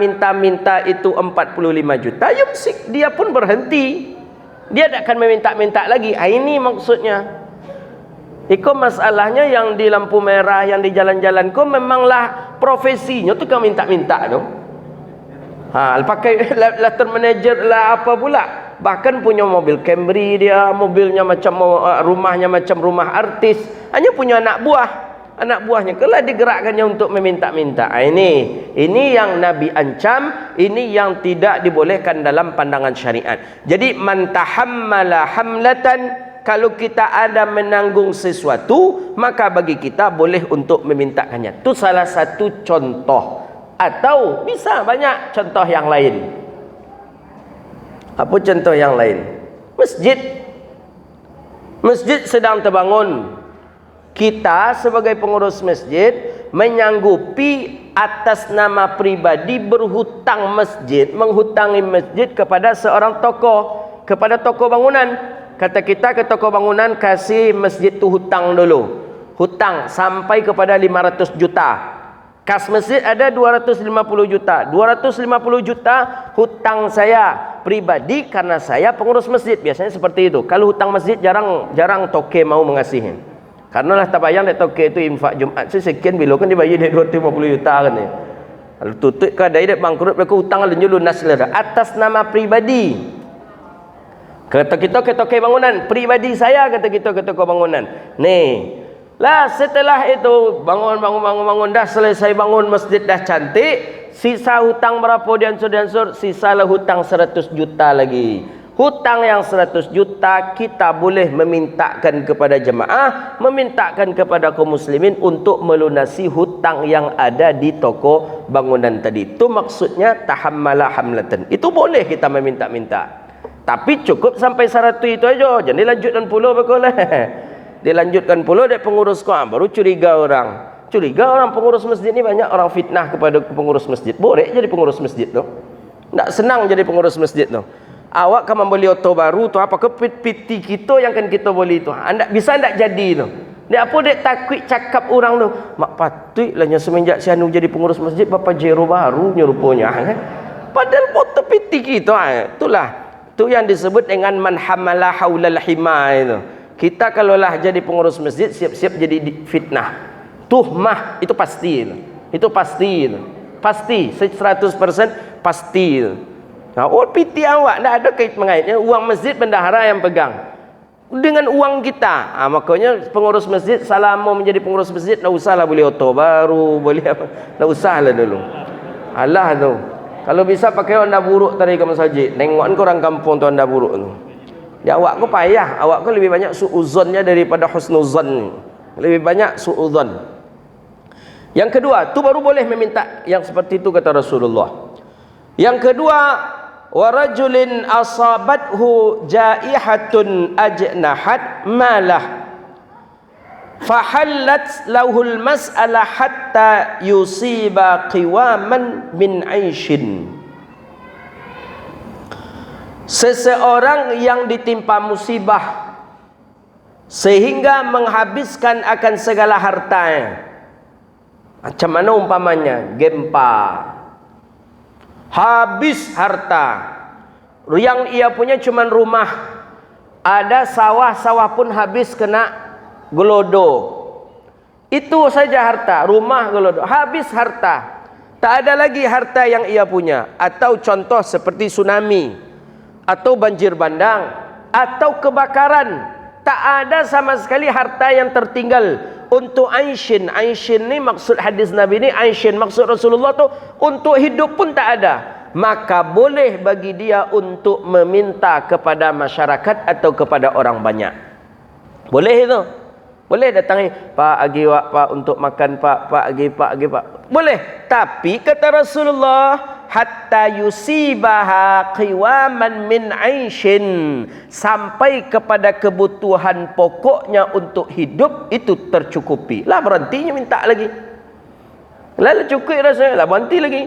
itu 45 juta, yumsik, dia pun berhenti. Dia tak akan meminta-minta lagi. Ini maksudnya. Iko masalahnya yang di lampu merah, yang di jalan-jalan ko memanglah profesinya tu kan minta-minta tu. Pakai letter manager lah apa pula. Bahkan punya mobil Camry dia, mobilnya macam rumahnya macam rumah artis. Hanya punya anak buahnya kelah digerakkannya untuk meminta-minta. Ini yang Nabi ancam, ini yang tidak dibolehkan dalam pandangan syariat. Jadi man tahammala hamlatan, kalau kita ada menanggung sesuatu, maka bagi kita boleh untuk memintakannya. Itu salah satu contoh. Atau bisa banyak contoh yang lain. Apa contoh yang lain? Masjid sedang terbangun. Kita sebagai pengurus masjid menyanggupi atas nama pribadi berhutang masjid, menghutangi masjid kepada seorang tokoh, kepada tokoh bangunan. Kata kita ke tokoh bangunan, kasih masjid tu hutang dulu. Hutang sampai kepada 500 juta. Kas masjid ada 250 juta. 250 juta hutang saya pribadi karena saya pengurus masjid. Biasanya seperti itu. Kalau hutang masjid jarang toke mau mengasihi. Karena lah tabayang dek toke itu infak Jumat sekian bila kan dibayar dek 250 juta kan ya. Kalau tutup ke dai dek bangkrut mereka hutang lanjut lunas lah atas nama pribadi. Kata kita ke toke bangunan, pribadi saya kata kita ke toke bangunan. Nih. Lah setelah itu bangun dah selesai bangun masjid dah cantik, sisa hutang berapa diansur, sisalah hutang 100 juta lagi. Hutang yang 100 juta kita boleh memintakan kepada jemaah, memintakan kepada kaum muslimin untuk melunasi hutang yang ada di toko bangunan tadi. Itu maksudnya tahammala hamlatan. Itu boleh kita meminta-minta. Tapi cukup sampai 100 itu aja. Jangan dilanjutkan pula boleh. Dilanjutkan pula dek pengurus kau, baru curiga orang pengurus masjid ni banyak orang fitnah kepada pengurus masjid. Boleh jadi pengurus masjid tu. Tak senang jadi pengurus masjid tu. Awak kan membeli auto baru tu, apa ke piti kita yang kan kita beli tu. Anda bisa tak jadi tu. Dia apa dek takut cakap orang tu. Mak patut lah semenjak si anu jadi pengurus masjid bapa jero baru rupanya kan. Padahal foto piti kita. Itulah. Tu yang disebut dengan man hamala haulal hima itu. Kita kalaulah jadi pengurus masjid siap-siap jadi fitnah. Tuhmah itu pasti. Itu pasti. Pasti 100% pasti. Nah, piti awak tak ada kait mengaitnya, uang masjid bendahara yang pegang. Dengan uang kita. Makanya pengurus masjid selama menjadi pengurus masjid tak usahlah beli auto baru, beli apa. Tak usahlah dulu. Alah tu. Kalau bisa pakai Honda buruk tadi ke masjid. Tengok orang kampung tu Honda buruk tu. Ya awak ku payah, awak ku lebih banyak su'uzonnya daripada husnuzon. Lebih banyak su'uzon. Yang kedua, tu baru boleh meminta yang seperti itu kata Rasulullah. Yang kedua, wa rajulin asabathu jaihatun ajnahat malah fahallat lahul mas'alah hatta yusiba qiwaman min aishin. Seseorang yang ditimpa musibah sehingga menghabiskan akan segala hartanya. Macam mana umpamanya? Gempa. Habis harta. Yang ia punya cuma rumah. Ada sawah-sawah pun habis kena gelodo. Itu saja harta. Rumah gelodo. Habis harta. Tak ada lagi harta yang ia punya. Atau contoh seperti tsunami. Atau banjir bandang, atau kebakaran, tak ada sama sekali harta yang tertinggal. Untuk aishin ni maksud hadis Nabi ni, aishin maksud Rasulullah tu untuk hidup pun tak ada. Maka boleh bagi dia untuk meminta kepada masyarakat atau kepada orang banyak. Boleh itu. Boleh datangi, Pak agi wak Pak untuk makan Pak agi Pak. Boleh. Tapi kata Rasulullah, hatta yusibaha qiwaman min 'aishin, sampai kepada kebutuhan pokoknya untuk hidup itu tercukupi. Lah berhentinya minta lagi. Lah cukup rasanya, lah berhenti lagi.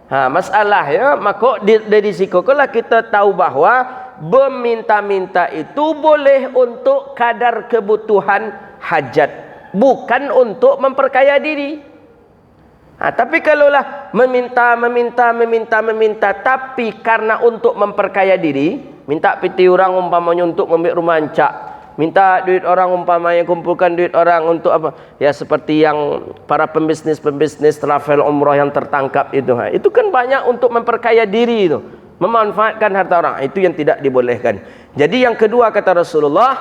Masalah ya, maka dari sikolah kita tahu bahawa meminta-minta itu boleh untuk kadar kebutuhan hajat, bukan untuk memperkaya diri. Tapi kalaulah meminta, tapi karena untuk memperkaya diri, minta piti orang umpamanya untuk membuat rumah ancak, minta duit orang umpamanya, kumpulkan duit orang untuk apa? Ya seperti yang para pembisnis travel umrah yang tertangkap itu. Itu kan banyak untuk memperkaya diri itu, memanfaatkan harta orang. Itu yang tidak dibolehkan. Jadi yang kedua kata Rasulullah,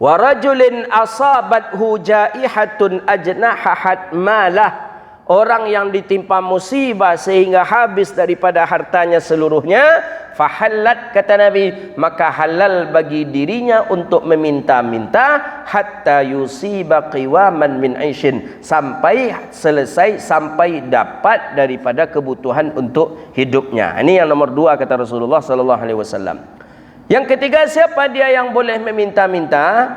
wa rajulin asabathu jaihatun ajnahahat malah, orang yang ditimpa musibah sehingga habis daripada hartanya seluruhnya, fahallat kata Nabi, maka halal bagi dirinya untuk meminta-minta hatta yusiba qiwaman min 'aishin, sampai selesai, sampai dapat daripada kebutuhan untuk hidupnya. Ini yang nomor 2 kata Rasulullah sallallahu alaihi wasallam. Yang ketiga, siapa dia yang boleh meminta-minta?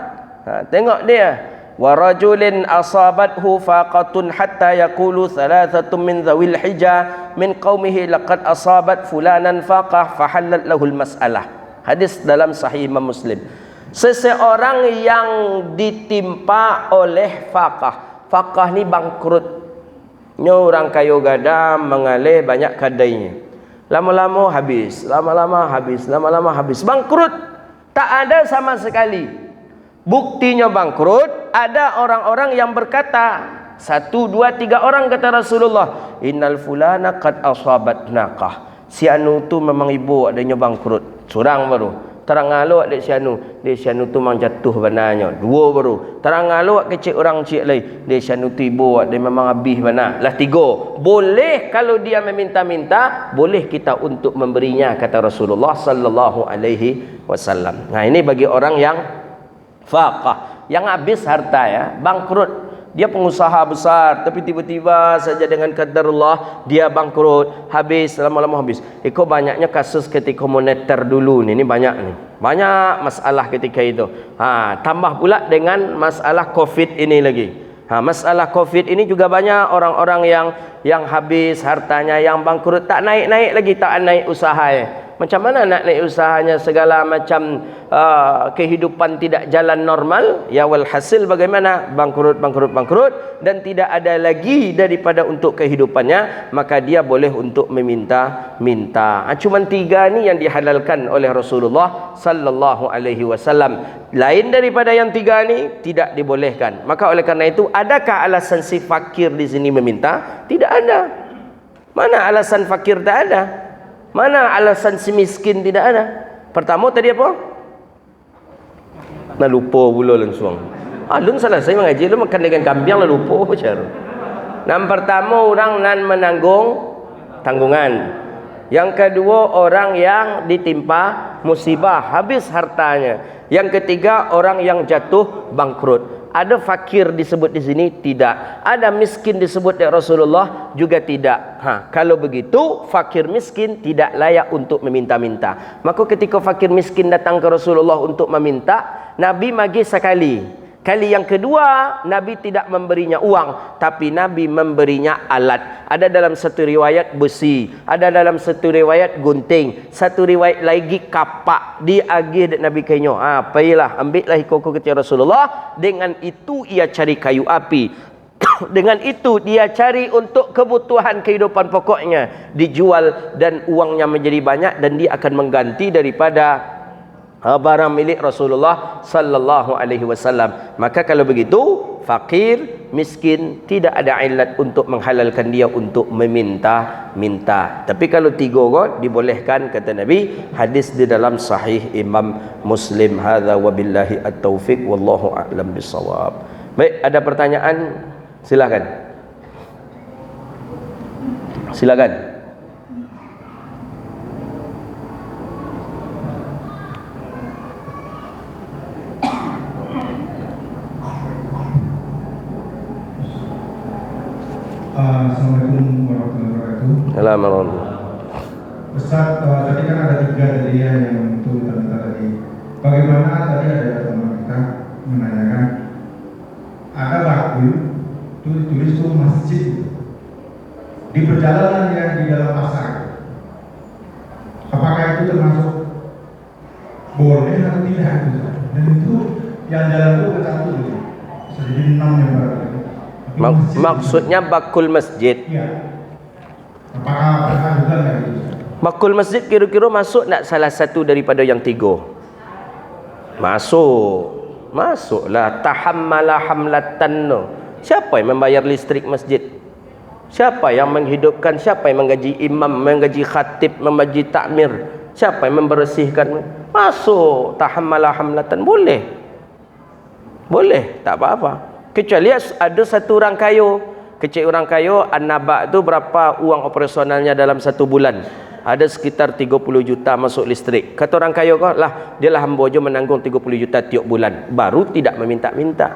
Tengok dia, wa rajulin asabathu faqatun hatta yaqulu thalathatun min dhawil hijja min qaumihi laqad asabat fulanan faqah fahallat lahul mas'alah. Hadis dalam sahih Imam Muslim. Seseorang yang ditimpa oleh faqah. Faqah ni bangkrut. Nya orang kayu gada mengalih banyak kadainya. Lama-lama habis, lama-lama habis. Bangkrut. Tak ada sama sekali. Buktinya bangkrut, ada orang-orang yang berkata, 1, 2, 3 orang kata Rasulullah, innal fulana qad asabat naqah. Si anu tu memang ibu adanya bangkrut. Seorang baru. Terang alok dek si anu. Dek si anu tu memang jatuh bananya. 2 baru. Terang alok kecil orang cik lain. Dek si anu tu ibu dia memang habis bana. Lah 3. Boleh kalau dia meminta-minta, boleh kita untuk memberinya kata Rasulullah sallallahu alaihi wasallam. Nah, ini bagi orang yang faqah, yang habis harta ya, bangkrut. Dia pengusaha besar tapi tiba-tiba saja dengan qadarullah dia bangkrut, habis, lama-lama habis. Ikut banyaknya kasus ketika moneter dulu ni banyak ni. Banyak masalah ketika itu. Tambah pula dengan masalah Covid ini lagi. Masalah Covid ini juga banyak orang-orang yang habis hartanya, yang bangkrut, tak naik-naik lagi, tak naik usahanya. Macam mana nak naik usahanya, segala macam kehidupan tidak jalan normal, ya walhasil bagaimana? Bangkrut dan tidak ada lagi daripada untuk kehidupannya, maka dia boleh untuk meminta-minta. Cuma 3 ni yang dihalalkan oleh Rasulullah sallallahu alaihi wasallam. Lain daripada yang 3 ni tidak dibolehkan. Maka oleh karena itu, adakah alasan si fakir di sini meminta? Tidak ada. Mana alasan fakir? Tak ada. Mana alasan si miskin? Tidak ada. Pertama tadi apa? Nak lupa pula langsung. Lun salah saya mengaji, lu makan dengan kambing lah lupa apa cara. Yang pertama, orang nan menanggung tanggungan. Yang kedua, orang yang ditimpa musibah, habis hartanya. Yang ketiga, orang yang jatuh bangkrut. Ada fakir disebut di sini? Tidak. Ada miskin disebut oleh Rasulullah? Juga tidak. Kalau begitu, fakir miskin tidak layak untuk meminta-minta. Maka ketika fakir miskin datang ke Rasulullah untuk meminta, Nabi bagi sekali. Kali yang kedua, Nabi tidak memberinya uang, tapi Nabi memberinya alat. Ada dalam satu riwayat besi, ada dalam satu riwayat gunting, satu riwayat lagi kapak. Diagih Nabi kainyo. Pailah, ambillah ikut kecil Rasulullah. Dengan itu ia cari kayu api. Dengan itu dia cari untuk kebutuhan kehidupan pokoknya, dijual dan uangnya menjadi banyak, dan dia akan mengganti daripada barang milik Rasulullah sallallahu alaihi wasallam. Maka kalau begitu, fakir, miskin tidak ada ilat untuk menghalalkan dia untuk meminta-minta. Tapi kalau 3 orang dibolehkan kata Nabi. Hadis di dalam sahih Imam Muslim. Hadza wabillahi at-taufiq wallahu a'lam bissawab. Baik, ada pertanyaan? Silakan. Silakan. Assalamualaikum warahmatullahi wabarakatuh. Ustaz, tadi kan ada 3 tadi yang itu minta tadi. Bagaimana tadi ada teman kita menanyakan ada bakul itu ditulis tuh masjid di perjalanan yang di dalam pasar. Apakah itu termasuk boleh atau tidak? Dan itu yang jalan itu kecantum gitu. Bisa jadi 6 yang berarti. Maksudnya bakul masjid. Iya. Apakah juga nggak gitu? Bakul masjid kira-kira masuk nak salah satu daripada yang 3? Masuklah. Tahammala hamlatan no. Siapa yang membayar listrik masjid? Siapa yang menghidupkan? Siapa yang menggaji imam, menggaji khatib, menggaji takmir? Siapa yang membersihkan? Masuk tahammala hamlatan, boleh. Boleh, tak apa-apa. Kecuali ada satu orang kaya. Kecil orang kaya, an-nabak tu berapa uang operasionalnya dalam 1 bulan? Ada sekitar 30 juta masuk listrik. Kata orang kaya kau lah, dia lah hamba je menanggung 30 juta tiap bulan. Baru tidak meminta-minta.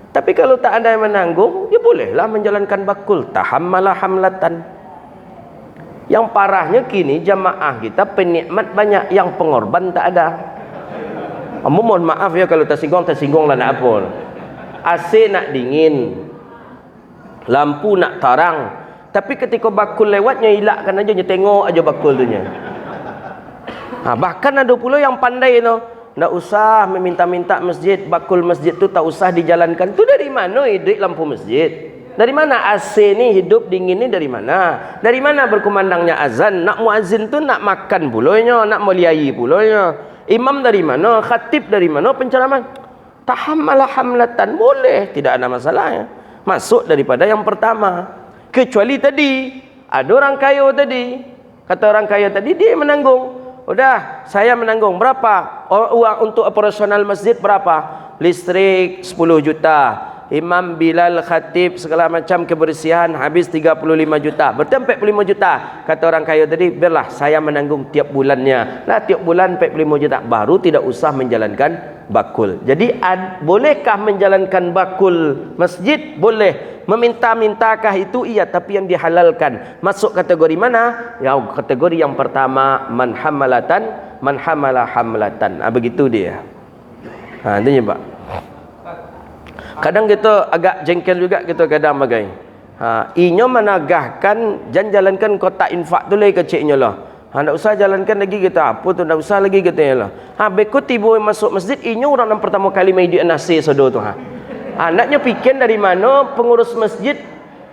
Tapi kalau tak ada yang menanggung, dia bolehlah menjalankan bakul. Tahammala hamlatan. Yang parahnya kini jamaah kita penikmat banyak, yang pengorban tak ada. Mohon maaf ya kalau tersinggung lah nak apa. AC nak dingin, lampu nak tarang, tapi ketika bakul lewatnya hilangkan aja, tengok aja bakul tu nya. Bahkan ada pula yang pandai tu, tak usah meminta-minta masjid, bakul masjid tu tak usah dijalankan. Tu dari mana hidup lampu masjid? Dari mana AC ni hidup dingin ni, dari mana? Dari mana berkumandangnya azan? Nak muazzin tu nak makan pulanya, nak muliai pulanya. Imam dari mana? Khatib dari mana? Penceramah. Tahammala hamlatan, boleh, tidak ada masalah ya. Masuk daripada yang pertama. Kecuali tadi ada orang kaya tadi, kata orang kaya tadi dia menanggung. Udah, saya menanggung. Berapa uang untuk operasional masjid? Berapa? Listrik 10 juta, imam, bilal, khatib, segala macam kebersihan habis 35 juta, berarti 45 juta. Kata orang kaya tadi, biarlah saya menanggung tiap bulannya. Nah, tiap bulan 45 juta, baru tidak usah menjalankan bakul. Jadi bolehkah menjalankan bakul masjid? Boleh. Meminta-mintakah itu? Iya, tapi yang dihalalkan. Masuk kategori mana? Ya, kategori yang pertama, man hamala hamlatan. Begitu dia. Itu je Pak. Kadang kita agak jengkel juga, kita kadang bagai. Inyo menagahkan jangan jalankan kotak infak tu lagi kecilnya lah. Tak usah jalankan lagi kita. Apa tu tak usah lagi kita lah. Beko tiba masuk masjid, inyo orang yang pertama kali mai dia nasi sodo tu. Anaknya fikir dari mana pengurus masjid?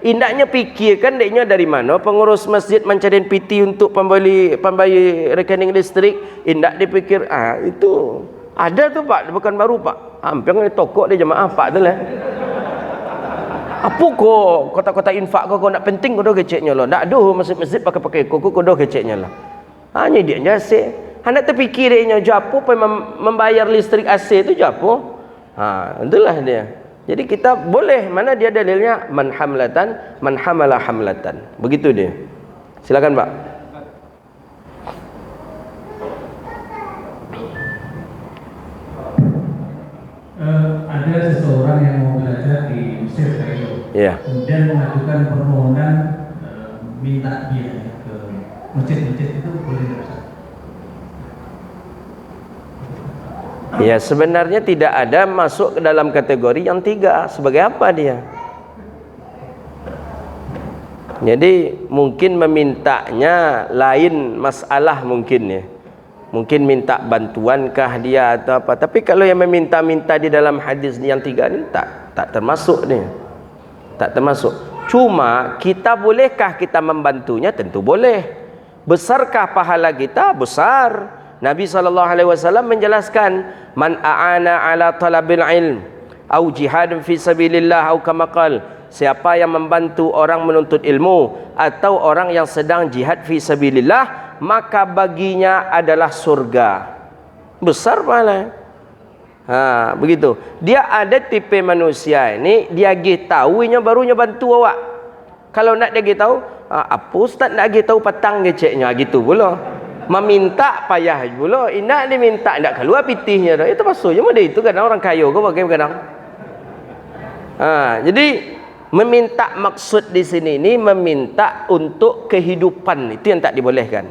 Indaknya fikirkan deknya dari mana pengurus masjid mencari PT untuk pembeli rekening listrik. Indak dipikir itu ada tu Pak, bukan baru Pak. Hampir ni tokok dia jemaah Pak tu lah. Apa kau kota-kota infak kau nak penting kau dah keceknya lah. Tak ada masjid pakai kau dah keceknya lah. Hanya dia jasa. Hendak terfikir dia japo membayar listrik AC tu japo. Itulah dia. Jadi kita boleh, mana dia dalilnya? Man hamala hamlatan. Begitu dia. Silakan Pak. Ada seseorang yang mau belajar di Mesir Kairo. Ya. Kemudian mengajukan permohonan minta biaya ke masjid-masjid, itu boleh tidak? Ya, sebenarnya tidak ada masuk ke dalam kategori yang 3. Sebagai apa dia? Jadi mungkin memintanya lain masalah mungkin ya. Mungkin minta bantuankah dia atau apa. Tapi kalau yang meminta-minta di dalam hadis yang 3 ni tak termasuk ni. Tak termasuk. Cuma kita bolehkah kita membantunya? Tentu boleh. Besarkah pahala kita? Besar. Nabi SAW menjelaskan, man a'ana ala talabil ilm au jihadin fi sabilillah au kama qala, siapa yang membantu orang menuntut ilmu atau orang yang sedang jihad fi sabilillah, maka baginya adalah surga. Besar pahala. Begitu. Dia ada tipe manusia ini, dia gih tahunya barunya bantu awak. Kalau nak dia gih tahu, apa ustaz nak gih tahu petang geceknya gitu pula. Meminta payah pula. Indak diminta ndak keluar pitihnya dah. Itu maksudnya dia itu kadang orang kaya ke bagaimana kadang. Jadi meminta maksud di sini ini meminta untuk kehidupan, itu yang tak dibolehkan.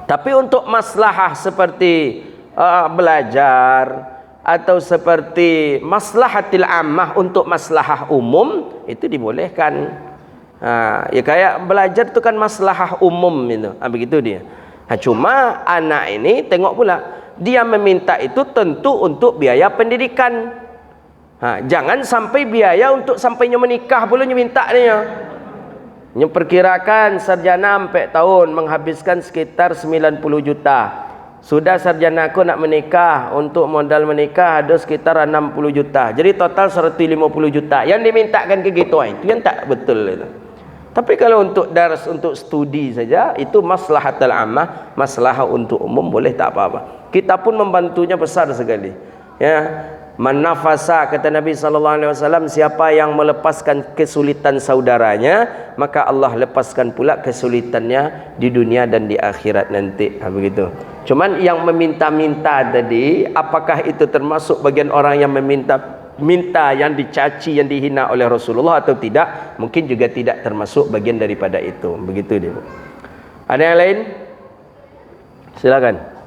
Tapi untuk maslahah seperti belajar atau seperti maslahatil ammah, untuk maslahah umum, itu dibolehkan. Ya kayak belajar itu kan maslahah umum itu. Begitu dia. Cuma anak ini tengok pula, dia meminta itu tentu untuk biaya pendidikan. Jangan sampai biaya untuk sampainya menikah pula minta dia. Perkirakan sarjana 4 tahun menghabiskan sekitar 90 juta. Sudah sarjana aku nak menikah, untuk modal menikah ada sekitar 60 juta. Jadi total 150 juta. Yang dimintakan ke gitu, itu yang tak betul itu. Tapi kalau untuk dars, untuk studi saja, itu maslahatul ammah, masalah untuk umum, boleh, tak apa-apa. Kita pun membantunya besar sekali. Ya. Manafasa, kata Nabi SAW, siapa yang melepaskan kesulitan saudaranya, maka Allah lepaskan pula kesulitannya di dunia dan di akhirat nanti. Begitu. Cuman yang meminta-minta tadi, apakah itu termasuk bagian orang yang minta yang dicaci, yang dihina oleh Rasulullah atau tidak? Mungkin juga tidak termasuk bagian daripada itu. Begitu dia. Ada yang lain? Silakan.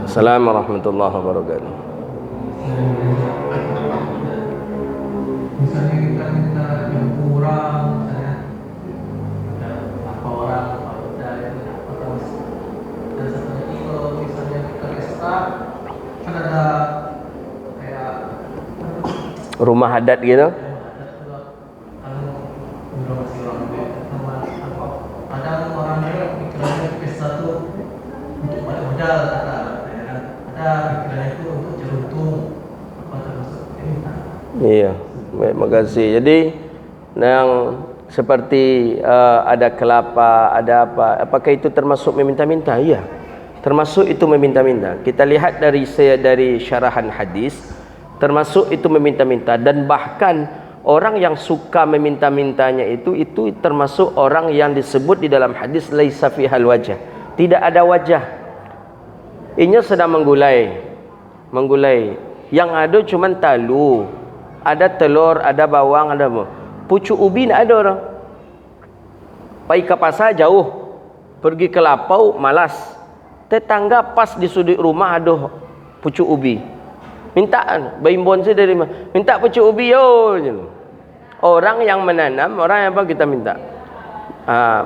Assalamualaikum warahmatullahi wabarakatuh. Misalnya kita minta yang kurang, misalnya ada apa orang, ada atau dan satu lagi kalau misalnya kita pesta, kan ada kayak Rumah adat gitu. Ada orang yang pikirannya pesta itu untuk modal, ada pikirannya itu untuk jeruntung, apa termasuk ini? Iya, baik, makasih. Jadi yang seperti ada kelapa, ada apa, apakah itu termasuk meminta-minta? Iya, termasuk itu meminta-minta. Kita lihat dari syarahan hadis, termasuk itu meminta-minta. Dan bahkan orang yang suka meminta-mintanya itu termasuk orang yang disebut di dalam hadis laisa fihal wajah, tidak ada wajah. Inya sedang menggulai, yang ada cuma talu, ada telur, ada bawang, ada apa. Pucuk ubi tak ada orang. Pergi ke pasar jauh, pergi ke lapau malas. Tetangga pas di sudut rumah ada pucuk ubi. Minta baimbon saya dari mana? Minta pucuk ubi yo. Orang yang menanam, orang yang apa kita minta.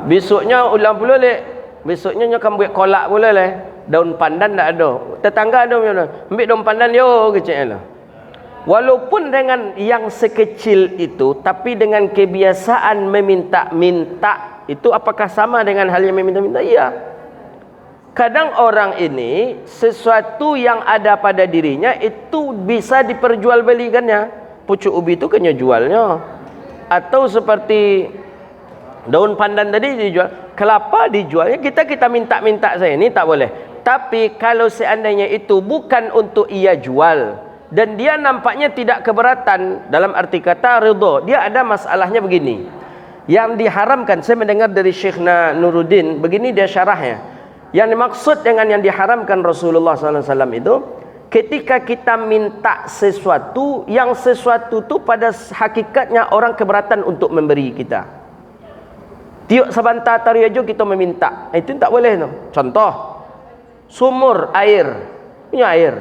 Besoknya ulang pula lek. Besoknya nyokam buat kolak pula lek. Daun pandan tak ada. Tetangga ada mana? Ambil daun pandan yo kecilnya. Walaupun dengan yang sekecil itu, tapi dengan kebiasaan meminta-minta itu, apakah sama dengan hal yang meminta-minta? Iya. Kadang orang ini sesuatu yang ada pada dirinya itu bisa diperjualbelikannya. Pucuk ubi itu kena jualnya. Atau seperti daun pandan tadi dijual, kelapa dijualnya, kita minta-minta saya ini tak boleh. Tapi kalau seandainya itu bukan untuk ia jual dan dia nampaknya tidak keberatan, dalam arti kata ridha, dia ada masalahnya begini. Yang diharamkan, saya mendengar dari Syekhna Nuruddin, begini dia syarahnya. Yang dimaksud dengan yang diharamkan Rasulullah SAW itu, ketika kita minta sesuatu, yang sesuatu itu pada hakikatnya orang keberatan untuk memberi kita. Tiuk sebentar tariajo kita meminta, itu tak boleh no. Contoh, sumur air, punya air,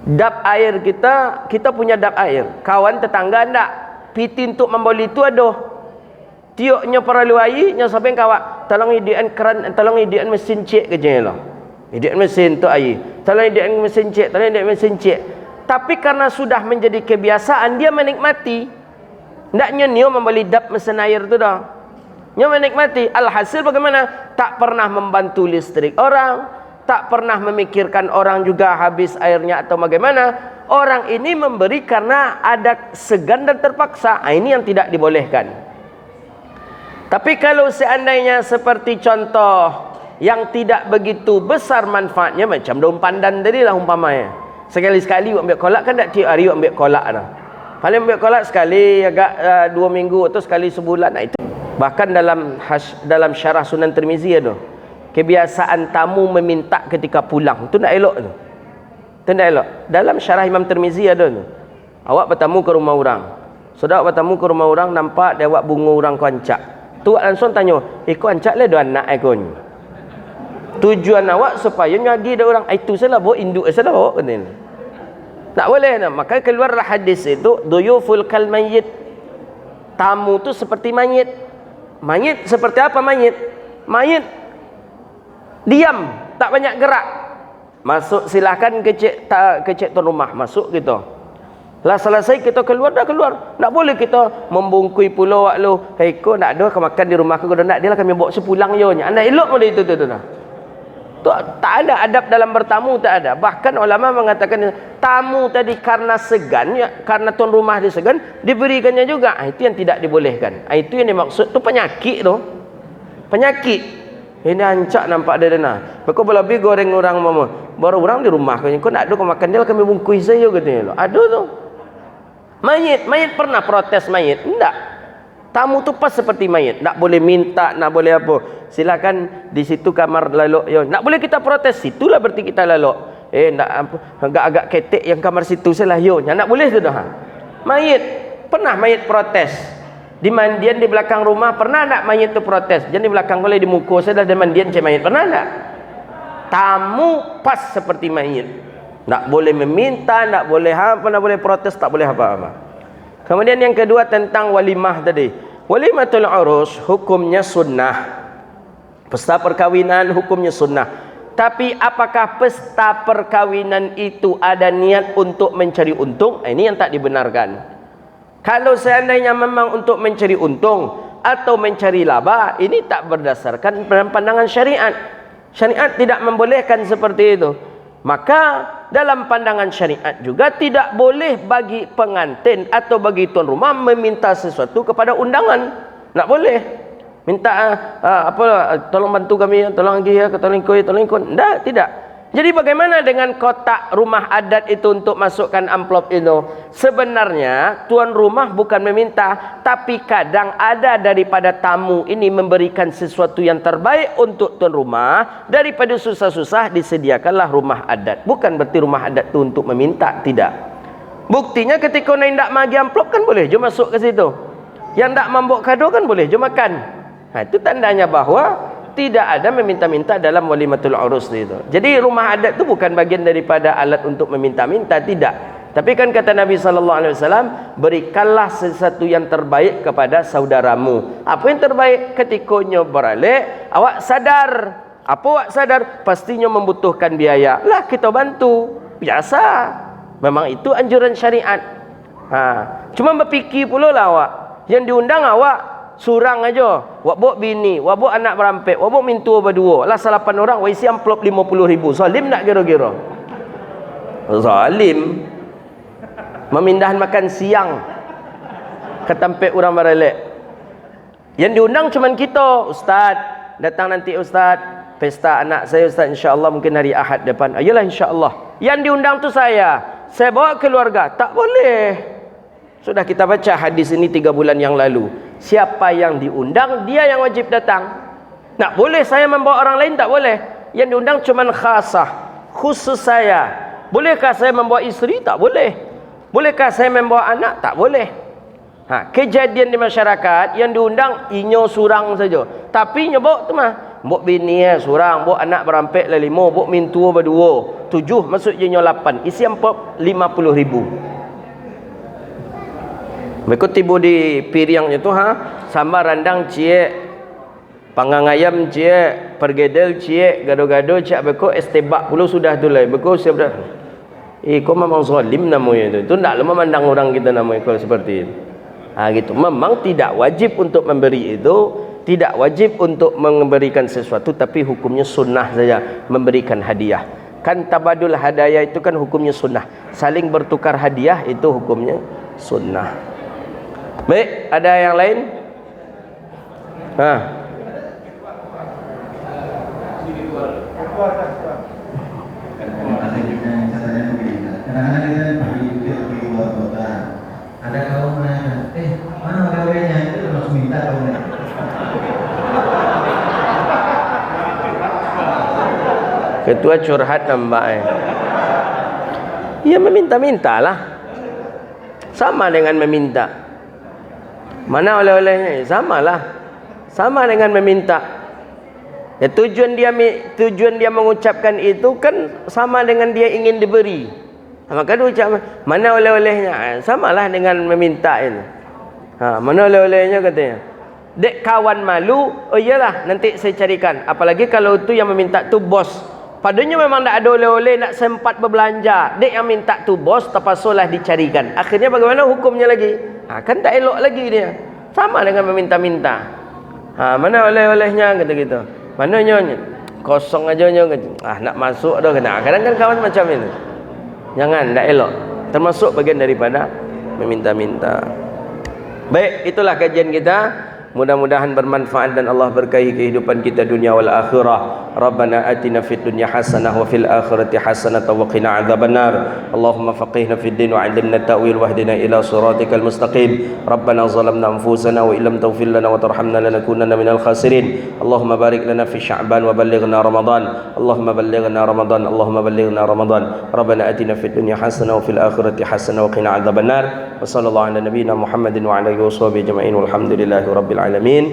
dap air kita punya dap air, kawan tetangga ndak, piti untuk membeli itu ada, tiuknya perlu air, nya sampai kawak, tolong idian keran, tolong idian mesin cek kerja lah, idian mesin tu air, tolong idian mesin cek, tolong idian mesin cek. Tapi karena sudah menjadi kebiasaan, dia menikmati, ndaknya nio membeli dap mesin air tu dah. Nya menikmati. Alhasil bagaimana? Tak pernah membantu listrik orang, tak pernah memikirkan orang juga habis airnya atau bagaimana. Orang ini memberi karena ada segan dan terpaksa. Ini yang tidak dibolehkan. Tapi kalau seandainya seperti contoh yang tidak begitu besar manfaatnya, macam daun pandan tadi lah umpamanya. Sekali-sekali ambil kolak, kan tak tiap hari ambil kolak dah. Paling ambil kolak sekali agak 2 minggu atau sekali sebulan. Nah, itu bahkan dalam syarah Sunan Tirmizi ada. kebiasaan tamu meminta ketika pulang. Itu tak elok tu. Itu tak elok. Dalam syarah Imam Tirmizi ada tu. Awak bertamu ke rumah orang. Saudara bertamu ke rumah orang, nampak dia buat bunga orang kau ancak. Tu langsung tanya, kau ancak lah dua anak kau ni. Tujuan awak supaya nyagi dia orang. Itu salah bawa induk salah bawa kena. Tak boleh nak. Maka keluarlah hadis itu, duyuful kal mayyit. Tamu tu seperti mayit. Mayit seperti apa mayit? Mayit diam, tak banyak gerak. Masuk silahkan kecek tuan rumah, masuk kita. Lah selesai kita keluar, dah keluar. Tak boleh kita membungkui pulau awak lu. Hei kau nak ada kau makan di rumah kau nak dia lah kami bawa sepulang yo nya. Anda elok boleh itu tu dah. Tu tak ada adab dalam bertamu, tak ada. Bahkan ulama mengatakan tamu tadi karena segan ya, karena tuan rumah dia segan, diberikannya juga. Itu yang tidak dibolehkan. Itu yang dimaksud tu penyakit tu. Penyakit. Ini ancak nampak dia dana. Kau boleh pergi goreng orang mama. Baru orang di rumah kau nak ada kau makan dia lah kami bungkus saya katanya. Ada tu. Mayit pernah protes mayit? Enggak. Tamu tu pas seperti mayit. Tak boleh minta, nak boleh apa. Silakan di situ kamar lalok yo. Nak boleh kita protes, situlah berarti kita lalok. Nak agak-agak ketek yang kamar situ salah yo. Nak boleh tu dah. Mayit pernah mayit protes. Di mandian di belakang rumah pernah tak mayit tu protes? Jangan di belakang boleh di muka saya dah di mandian cek mayit. Pernah tak? Tamu pas seperti mayit. Tak boleh meminta, tak boleh apa, tak boleh protes, tak boleh apa-apa. Kemudian yang kedua tentang walimah tadi. Walimatul urus hukumnya sunnah. Pesta perkawinan hukumnya sunnah. Tapi apakah pesta perkawinan itu ada niat untuk mencari untung? Ini yang tak dibenarkan. Kalau seandainya memang untuk mencari untung atau mencari laba, ini tak berdasarkan pandangan syariat. Syariat tidak membolehkan seperti itu. Maka dalam pandangan syariat juga tidak boleh bagi pengantin atau bagi tuan rumah meminta sesuatu kepada undangan. Tak boleh. Minta tolong bantu kami, tolong lagi ya, tolong ikut. Tidak. Jadi bagaimana dengan kotak rumah adat itu untuk masukkan amplop itu? Sebenarnya tuan rumah bukan meminta, tapi kadang ada daripada tamu ini memberikan sesuatu yang terbaik untuk tuan rumah. Daripada susah-susah disediakanlah rumah adat. Bukan berarti rumah adat itu untuk meminta, tidak. Buktinya ketika nak hendak bagi amplop kan boleh, jom masuk ke situ. Yang tak membawa kado kan boleh, jom makan. Itu tandanya bahawa tidak ada meminta-minta dalam walimatul urus itu. Jadi rumah adat itu bukan bagian daripada alat untuk meminta-minta, tidak. Tapi kan kata Nabi SAW, berikanlah sesuatu yang terbaik kepada saudaramu. Apa yang terbaik? Ketikanya beralik, awak sadar. Apa awak sadar? Pastinya membutuhkan biaya. Lah kita bantu. Biasa. Memang itu anjuran syariat. Cuma berfikir pula lah awak. Yang diundang awak surang aja. Wak bawa bini, wak bawa anak berampek, wak bawa mintu berdua. Lah 8 orang, wak isi amplop 50,000. Zalim nak kira-kira? Zalim. Memindahan makan siang ke tempat orang berelek. Yang diundang cuma kita. Ustaz, datang nanti Ustaz. Pesta anak saya Ustaz, insya-Allah mungkin hari Ahad depan. Ayolah insya-Allah. Yang diundang tu saya bawa keluarga. Tak boleh. Sudah kita baca hadis ini 3 bulan yang lalu. Siapa yang diundang, dia yang wajib datang. Tak boleh saya membawa orang lain, tak boleh. Yang diundang cuma khasah, khusus saya. Bolehkah saya membawa isteri? Tak boleh. Bolehkah saya membawa anak? Tak boleh. Kejadian di masyarakat yang diundang inyo surang saja. Tapi nyo bawa tu mah. Bawa bini surang, bawa anak berampek 5, bawa mintu berdua. 7 masuk je nyo 8. Isi amplop 50,000. Mereka tiba di piring itu sambal randang cie, panggang ayam cie, pergedel cie, gado-gado cie, mereka estebak pula sudah tu lah. Mereka sudah kau memang zalim namanya itu. Itu tak lama mandang orang kita namanya kalau seperti itu. Gitu. Memang tidak wajib untuk memberi itu, tidak wajib untuk memberikan sesuatu, tapi hukumnya sunnah saja memberikan hadiah. Kan tabadul hadiah itu kan hukumnya sunnah. Saling bertukar hadiah itu hukumnya sunnah. Baik, ada yang lain? Kadang-kadang kita pergi luar kota, ada kaum menanya, mana pegawainya? Itu langsung minta kaumnya. Ketua curhat nampak Ya meminta-mintalah. Sama dengan meminta. Mana oleh-olehnya? Samalah. Sama dengan meminta. Ya, tujuan dia mengucapkan itu kan sama dengan dia ingin diberi. Maka dia ucap mana oleh-olehnya? Samalah dengan meminta itu. Mana oleh-olehnya katanya? Dek kawan malu, oh iyalah nanti saya carikan. Apalagi kalau itu yang meminta tu bos. Padanya memang tak ada oleh-oleh, nak sempat berbelanja. Dek yang minta tu bos, terpaksalah dicarikan. Akhirnya bagaimana hukumnya lagi? Kan tak elok lagi dia. Sama dengan meminta-minta. Mana oleh-olehnya kata gitu. Mana nyonya? Kosong aja nyonya. Nak masuk dah kena. Kadang kan kawan macam ini. Jangan, tak elok. Termasuk bagian daripada meminta-minta. Baik, itulah kajian kita. Mudah-mudahan bermanfaat dan Allah berkahi kehidupan kita dunia wal akhirah. Rabbana atina fid dunya hasanah wa fil akhirati hasanah wa qina adzabannar. Allahumma faqihna fid din wa 'allimna ta'wil wahdina ila siratikal mustaqim. Rabbana zalamna anfusana wa illam taghfir lana wa tarhamna lanakunanna minal khasirin. Allahumma barik lana fi sya'ban wa ballighna ramadan. Allahumma ballighna ramadan. Allahumma ballighna ramadan. Rabbana atina fid dunya hasanah wa fil akhirati hasanah wa qina adzabannar. Wa sallallahu ala nabiyyina Muhammadin wa ala alihi washabihi ajma'in walhamdulillahi rabbil alamin.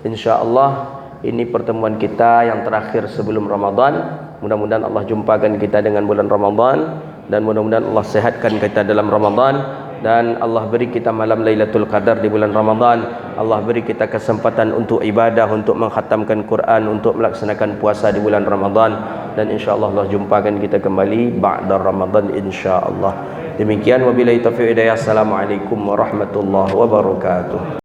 InsyaAllah ini pertemuan kita yang terakhir sebelum Ramadan. Mudah-mudahan Allah jumpakan kita dengan bulan Ramadan, dan mudah-mudahan Allah sehatkan kita dalam Ramadan, dan Allah beri kita malam Lailatul Qadar di bulan Ramadan. Allah beri kita kesempatan untuk ibadah, untuk mengkhatamkan Quran, untuk melaksanakan puasa di bulan Ramadan, dan insyaAllah Allah jumpakan kita kembali ba'da Ramadan insyaAllah. Demikian wabillahi taufiq hidayah. Assalamualaikum warahmatullahi wabarakatuh.